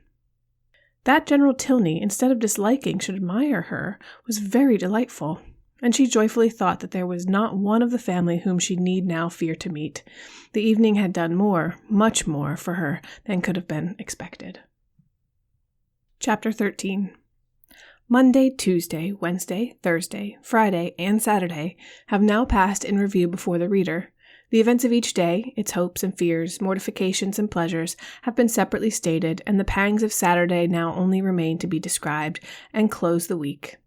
S2: That General Tilney, instead of disliking, should admire her, was very delightful, and she joyfully thought that there was not one of the family whom she need now fear to meet. The evening had done more, much more, for her than could have been expected. Chapter 13. Monday, Tuesday, Wednesday, Thursday, Friday, and Saturday have now passed in review before the reader. The events of each day, its hopes and fears, mortifications and pleasures, have been separately stated, and the pangs of Saturday now only remain to be described, and close the week.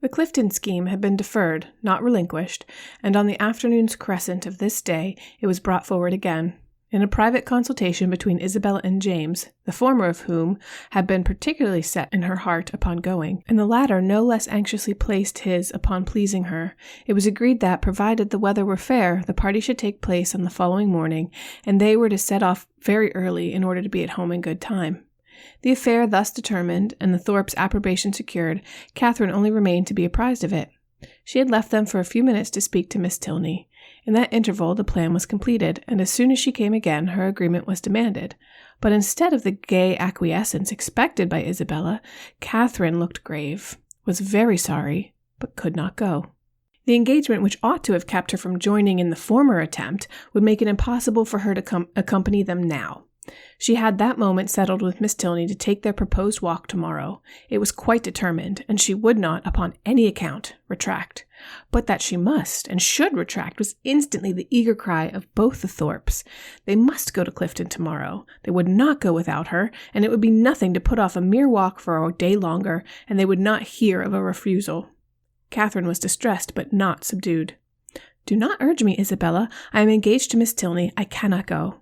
S2: The Clifton scheme had been deferred, not relinquished, and on the afternoon's crescent of this day it was brought forward again. In a private consultation between Isabella and James, the former of whom had been particularly set in her heart upon going, and the latter no less anxiously placed his upon pleasing her, it was agreed that, provided the weather were fair, the party should take place on the following morning, and they were to set off very early in order to be at home in good time. The affair thus determined, and the Thorpes' approbation secured, Catherine only remained to be apprised of it. She had left them for a few minutes to speak to Miss Tilney. In that interval the plan was completed, and as soon as she came again her agreement was demanded. But instead of the gay acquiescence expected by Isabella, Catherine looked grave, was very sorry, but could not go. The engagement which ought to have kept her from joining in the former attempt would make it impossible for her to accompany them now. She had that moment settled with Miss Tilney to take their proposed walk tomorrow. It was quite determined, and she would not, upon any account, retract. But that she must and should retract was instantly the eager cry of both the Thorpes. They must go to Clifton tomorrow. They would not go without her, and it would be nothing to put off a mere walk for a day longer, and they would not hear of a refusal. Catherine was distressed, but not subdued. "Do not urge me, Isabella. I am engaged to Miss Tilney. I cannot go."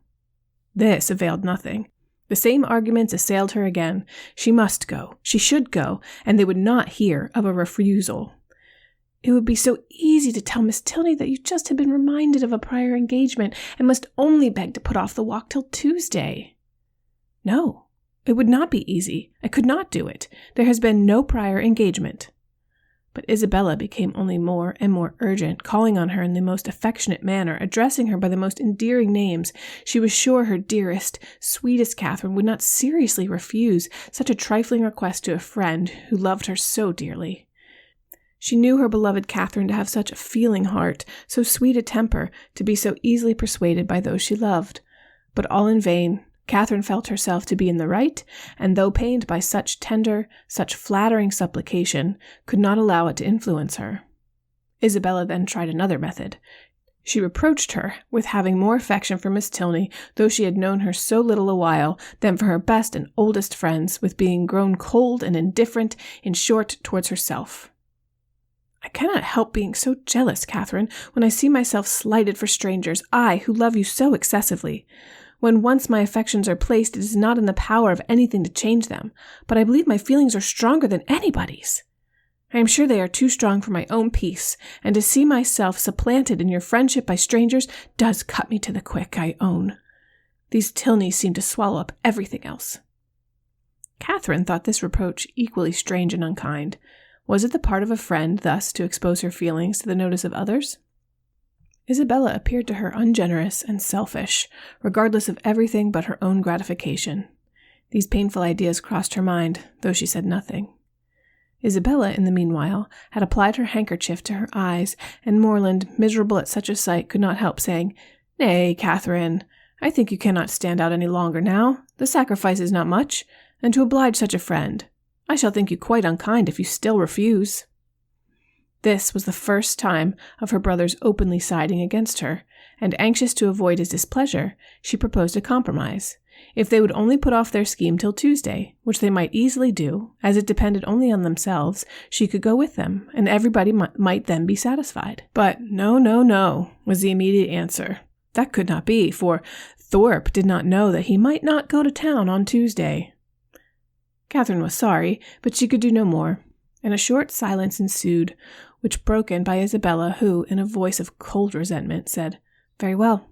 S2: This availed nothing. The same arguments assailed her again. She must go. She should go, and they would not hear of a refusal. "It would be so easy to tell Miss Tilney that you just had been reminded of a prior engagement and must only beg to put off the walk till Tuesday." "No, it would not be easy. I could not do it. There has been no prior engagement." But Isabella became only more and more urgent, calling on her in the most affectionate manner, addressing her by the most endearing names. She was sure her dearest, sweetest Catherine would not seriously refuse such a trifling request to a friend who loved her so dearly. She knew her beloved Catherine to have such a feeling heart, so sweet a temper, to be so easily persuaded by those she loved. But all in vain. Catherine felt herself to be in the right, and though pained by such tender, such flattering supplication, could not allow it to influence her. Isabella then tried another method. She reproached her with having more affection for Miss Tilney, though she had known her so little a while, than for her best and oldest friends, with being grown cold and indifferent, in short, towards herself. "I cannot help being so jealous, Catherine, when I see myself slighted for strangers, I, who love you so excessively. When once my affections are placed, it is not in the power of anything to change them, but I believe my feelings are stronger than anybody's. I am sure they are too strong for my own peace, and to see myself supplanted in your friendship by strangers does cut me to the quick, I own. These Tilneys seem to swallow up everything else." Catherine thought this reproach equally strange and unkind. Was it the part of a friend thus to expose her feelings to the notice of others? Isabella appeared to her ungenerous and selfish, regardless of everything but her own gratification. These painful ideas crossed her mind, though she said nothing. Isabella, in the meanwhile, had applied her handkerchief to her eyes, and Morland, miserable at such a sight, could not help saying, "Nay, Catherine, I think you cannot stand out any longer now. The sacrifice is not much, and to oblige such a friend. I shall think you quite unkind if you still refuse." This was the first time of her brother's openly siding against her, and anxious to avoid his displeasure, she proposed a compromise. If they would only put off their scheme till Tuesday, which they might easily do, as it depended only on themselves, she could go with them, and everybody might then be satisfied. But no, was the immediate answer. That could not be, for Thorpe did not know that he might not go to town on Tuesday. Catherine was sorry, but she could do no more, and a short silence ensued, which broken by Isabella, who, in a voice of cold resentment, said, "Very well,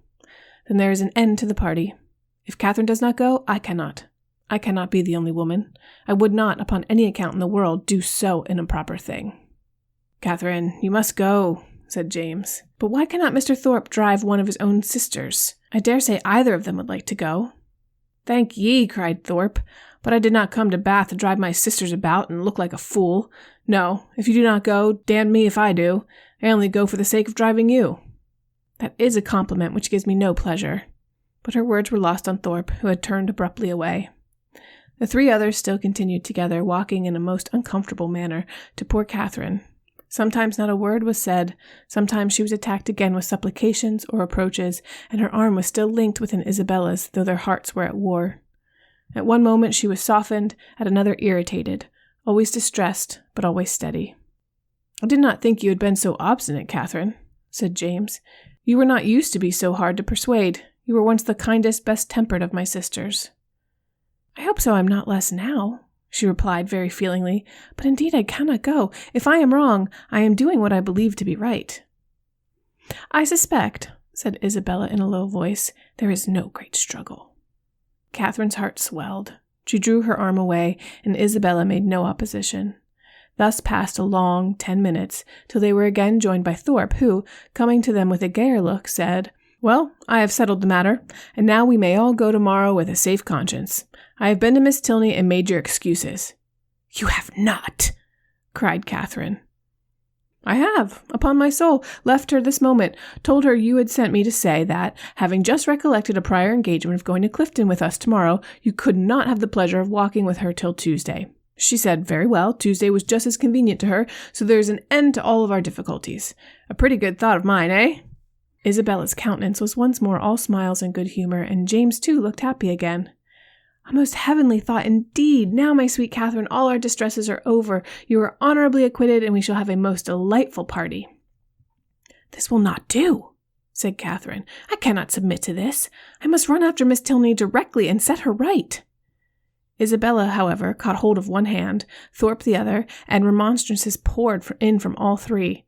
S2: then there is an end to the party. If Catherine does not go, I cannot. I cannot be the only woman. I would not, upon any account in the world, do so an improper thing." "Catherine, you must go," said James. "But why cannot Mr. Thorpe drive one of his own sisters? I dare say either of them would like to go." "Thank ye," cried Thorpe, But I did not come to Bath to drive my sisters about and look like a fool. No, if you do not go, damn me if I do. I only go for the sake of driving you." "That is a compliment which gives me no pleasure." But her words were lost on Thorpe, who had turned abruptly away. The three others still continued together, walking in a most uncomfortable manner to poor Catherine. Sometimes not a word was said, sometimes she was attacked again with supplications or reproaches, and her arm was still linked within Isabella's, though their hearts were at war. At one moment she was softened, at another irritated, always distressed, but always steady. "I did not think you had been so obstinate, Catherine," said James. "You were not used to be so hard to persuade. You were once the kindest, best-tempered of my sisters." "I hope so am not less now," she replied very feelingly, "but indeed I cannot go. If I am wrong, I am doing what I believe to be right." "I suspect," said Isabella in a low voice, "there is no great struggle." Catherine's heart swelled. She drew her arm away, and Isabella made no opposition. Thus passed a long 10 minutes, till they were again joined by Thorpe, who, coming to them with a gayer look, said, "Well, I have settled the matter, and now we may all go tomorrow with a safe conscience. I have been to Miss Tilney and made your excuses." "You have not!" cried Catherine. "I have, upon my soul, left her this moment, told her you had sent me to say that, having just recollected a prior engagement of going to Clifton with us tomorrow, you could not have the pleasure of walking with her till Tuesday. She said, very well, Tuesday was just as convenient to her, so there is an end to all of our difficulties. A pretty good thought of mine, eh?" Isabella's countenance was once more all smiles and good humor, and James, too, looked happy again. "A most heavenly thought indeed. Now, my sweet Catherine, all our distresses are over. You are honorably acquitted, and we shall have a most delightful party." "This will not do," said Catherine. "I cannot submit to this. I must run after Miss Tilney directly and set her right." Isabella, however, caught hold of one hand, Thorpe the other, and remonstrances poured in from all three.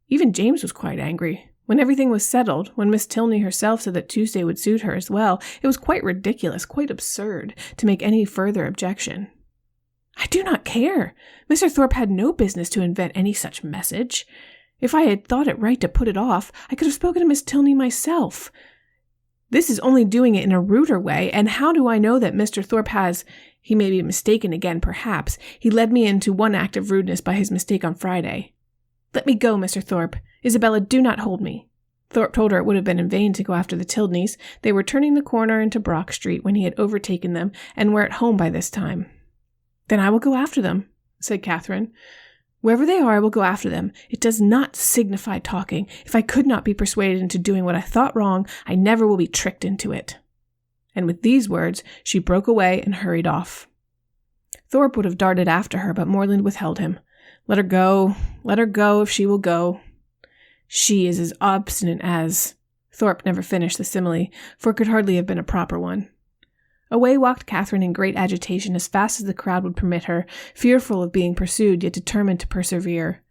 S2: Even James was quite angry. When everything was settled, when Miss Tilney herself said that Tuesday would suit her as well, it was quite ridiculous, quite absurd, to make any further objection. "I do not care. Mr. Thorpe had no business to invent any such message. If I had thought it right to put it off, I could have spoken to Miss Tilney myself. This is only doing it in a ruder way, and how do I know that Mr. Thorpe has— he may be mistaken again, perhaps. He led me into one act of rudeness by his mistake on Friday. Let me go, Mr. Thorpe. Isabella, do not hold me." Thorpe told her it would have been in vain to go after the Tilneys. They were turning the corner into Brock Street when he had overtaken them, and were at home by this time. "Then I will go after them," said Catherine. "Wherever they are, I will go after them. It does not signify talking. If I could not be persuaded into doing what I thought wrong, I never will be tricked into it." And with these words, she broke away and hurried off. Thorpe would have darted after her, but Morland withheld him. Let her go if she will go. She is as obstinate as— Thorpe never finished the simile, for it could hardly have been a proper one. Away walked Catherine in great agitation as fast as the crowd would permit her, fearful of being pursued, yet determined to persevere.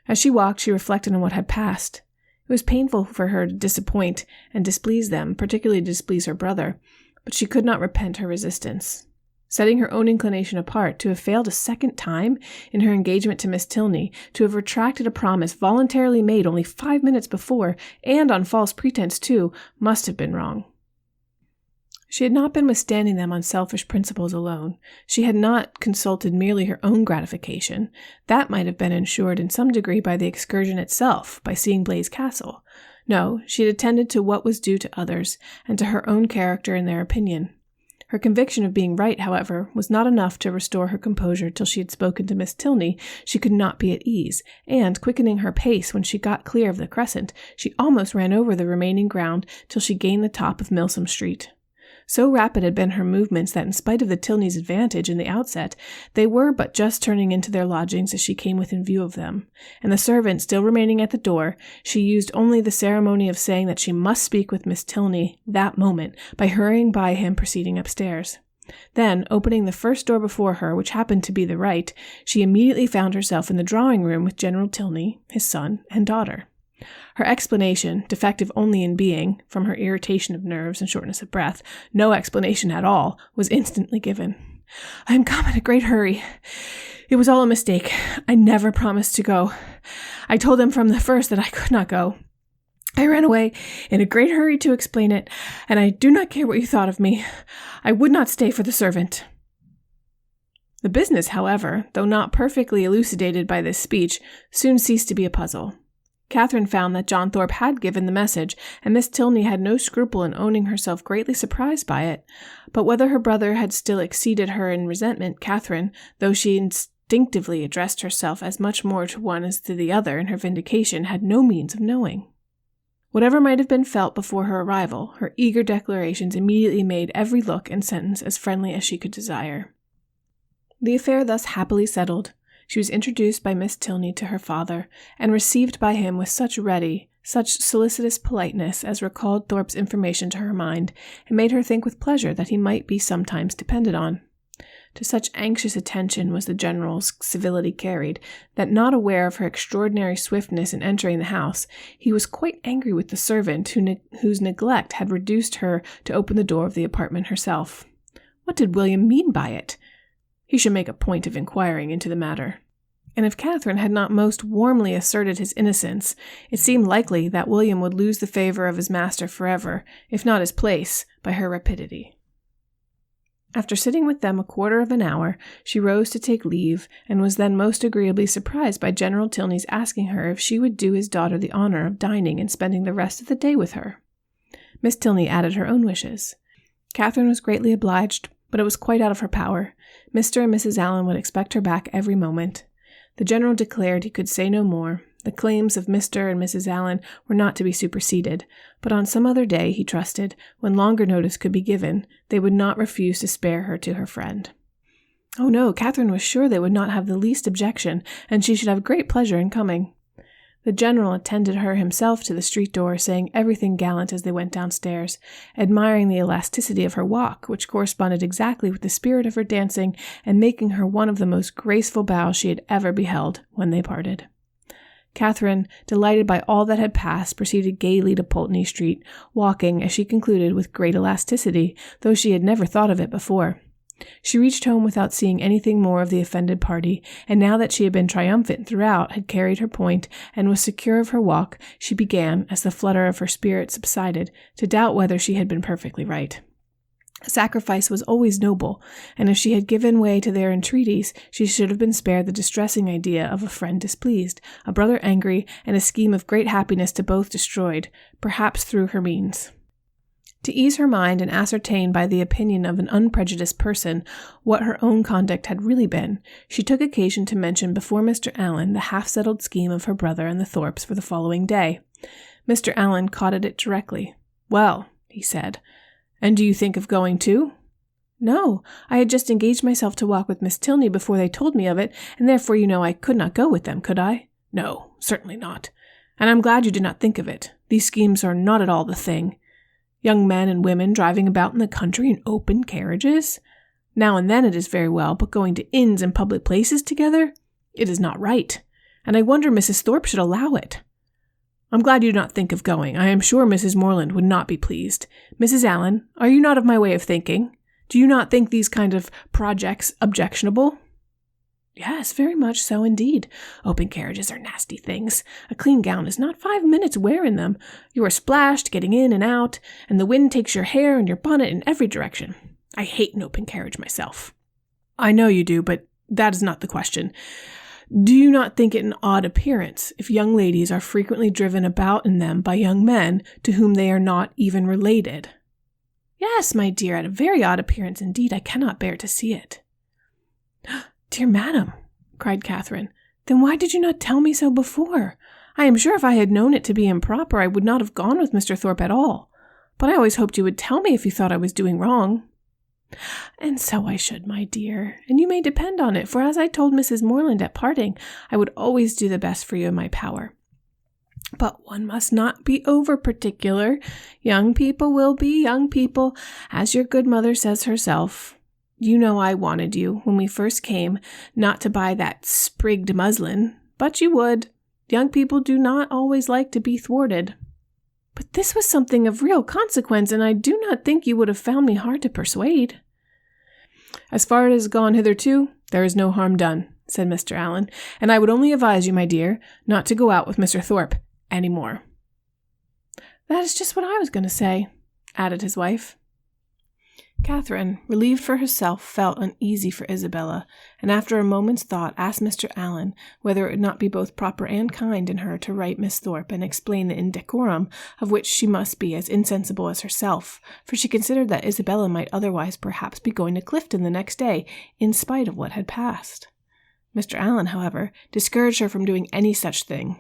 S2: As she walked, she reflected on what had passed. It was painful for her to disappoint and displease them, particularly to displease her brother, but she could not repent her resistance. Setting her own inclination apart, to have failed a second time in her engagement to Miss Tilney, to have retracted a promise voluntarily made only 5 minutes before, and on false pretense too, must have been wrong. She had not been withstanding them on selfish principles alone. She had not consulted merely her own gratification. That might have been ensured in some degree by the excursion itself, by seeing Blaise Castle. No, she had attended to what was due to others, and to her own character and their opinion. Her conviction of being right, however, was not enough to restore her composure till she had spoken to Miss Tilney. She could not be at ease, and, quickening her pace when she got clear of the crescent, she almost ran over the remaining ground till she gained the top of Milsom Street. So rapid had been her movements that in spite of the Tilneys' advantage in the outset, they were but just turning into their lodgings as she came within view of them, and the servant still remaining at the door, she used only the ceremony of saying that she must speak with Miss Tilney that moment by hurrying by him proceeding upstairs. Then, opening the first door before her, which happened to be the right, she immediately found herself in the drawing-room with General Tilney, his son, and daughter. Her explanation, defective only in being, from her irritation of nerves and shortness of breath, no explanation at all, was instantly given. "I am come in a great hurry. It was all a mistake. I never promised to go. I told them from the first that I could not go. I ran away in a great hurry to explain it, and I do not care what you thought of me. I would not stay for the servant." The business, however, though not perfectly elucidated by this speech, soon ceased to be a puzzle. Catherine found that John Thorpe had given the message, and Miss Tilney had no scruple in owning herself greatly surprised by it. But whether her brother had still exceeded her in resentment, Catherine, though she instinctively addressed herself as much more to one as to the other in her vindication, had no means of knowing. Whatever might have been felt before her arrival, her eager declarations immediately made every look and sentence as friendly as she could desire. The affair thus happily settled, she was introduced by Miss Tilney to her father, and received by him with such ready, such solicitous politeness as recalled Thorpe's information to her mind, and made her think with pleasure that he might be sometimes depended on. To such anxious attention was the General's civility carried, that not aware of her extraordinary swiftness in entering the house, he was quite angry with the servant whose neglect had reduced her to open the door of the apartment herself. What did William mean by it? He should make a point of inquiring into the matter. And if Catherine had not most warmly asserted his innocence, it seemed likely that William would lose the favor of his master forever, if not his place, by her rapidity. After sitting with them a quarter of an hour, she rose to take leave, and was then most agreeably surprised by General Tilney's asking her if she would do his daughter the honor of dining and spending the rest of the day with her. Miss Tilney added her own wishes. Catherine was greatly obliged, but it was quite out of her power. Mr. and Mrs. Allen would expect her back every moment. The General declared he could say no more. The claims of Mr. and Mrs. Allen were not to be superseded, but on some other day, he trusted, when longer notice could be given, they would not refuse to spare her to her friend. Oh no, Catherine was sure they would not have the least objection, and she should have great pleasure in coming. The General attended her himself to the street door, saying everything gallant as they went downstairs, admiring the elasticity of her walk, which corresponded exactly with the spirit of her dancing, and making her one of the most graceful bows she had ever beheld when they parted. Catherine, delighted by all that had passed, proceeded gaily to Pulteney Street, walking, as she concluded, with great elasticity, though she had never thought of it before. She reached home without seeing anything more of the offended party, and now that she had been triumphant throughout, had carried her point, and was secure of her walk, she began, as the flutter of her spirit subsided, to doubt whether she had been perfectly right. Sacrifice was always noble, and if she had given way to their entreaties, she should have been spared the distressing idea of a friend displeased, a brother angry, and a scheme of great happiness to both destroyed, perhaps through her means. To ease her mind and ascertain by the opinion of an unprejudiced person what her own conduct had really been, she took occasion to mention before Mr. Allen the half-settled scheme of her brother and the Thorpes for the following day. Mr. Allen caught at it directly. "Well," he said, "and do you think of going too?" "No, I had just engaged myself to walk with Miss Tilney before they told me of it, and therefore you know I could not go with them, could I?" "No, certainly not. And I'm glad you did not think of it. These schemes are not at all the thing. Young men and women driving about in the country in open carriages? Now and then it is very well, but going to inns and public places together? It is not right, and I wonder Mrs. Thorpe should allow it. I'm glad you do not think of going. I am sure Mrs. Morland would not be pleased. Mrs. Allen, are you not of my way of thinking? Do you not think these kind of projects objectionable?" "Yes, very much so indeed. Open carriages are nasty things. A clean gown is not 5 minutes' wear in them. You are splashed getting in and out, and the wind takes your hair and your bonnet in every direction. I hate an open carriage myself." "I know you do, but that is not the question. Do you not think it an odd appearance if young ladies are frequently driven about in them by young men to whom they are not even related?" "Yes, my dear, a very odd appearance indeed. I cannot bear to see it." "Dear madam," cried Catherine, "then why did you not tell me so before? I am sure if I had known it to be improper, I would not have gone with Mr. Thorpe at all. But I always hoped you would tell me if you thought I was doing wrong." "And so I should, my dear, and you may depend on it, for as I told Mrs. Morland at parting, I would always do the best for you in my power. But one must not be over-particular. Young people will be young people, as your good mother says herself. You know I wanted you, when we first came, not to buy that sprigged muslin, but you would. Young people do not always like to be thwarted. But this was something of real consequence, and I do not think you would have found me hard to persuade." "As far as it has gone hitherto, there is no harm done," said Mr. Allen, "and I would only advise you, my dear, not to go out with Mr. Thorpe any more." "That is just what I was going to say," added his wife. Catherine, relieved for herself, felt uneasy for Isabella, and after a moment's thought asked Mr. Allen whether it would not be both proper and kind in her to write Miss Thorpe and explain the indecorum of which she must be as insensible as herself, for she considered that Isabella might otherwise perhaps be going to Clifton the next day, in spite of what had passed. Mr. Allen, however, discouraged her from doing any such thing.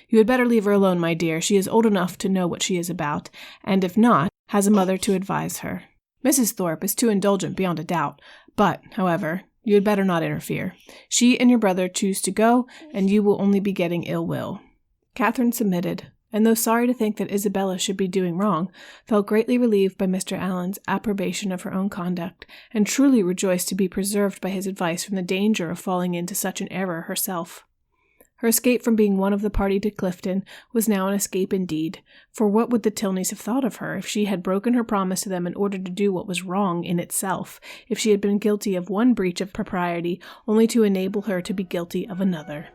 S2: "You had better leave her alone, my dear. She is old enough to know what she is about, and if not, has a mother to advise her. Mrs. Thorpe is too indulgent beyond a doubt, but, however, you had better not interfere. She and your brother choose to go, and you will only be getting ill will." Catherine submitted, and though sorry to think that Isabella should be doing wrong, felt greatly relieved by Mr. Allen's approbation of her own conduct, and truly rejoiced to be preserved by his advice from the danger of falling into such an error herself. Her escape from being one of the party to Clifton was now an escape indeed, for what would the Tilneys have thought of her if she had broken her promise to them in order to do what was wrong in itself, if she had been guilty of one breach of propriety only to enable her to be guilty of another?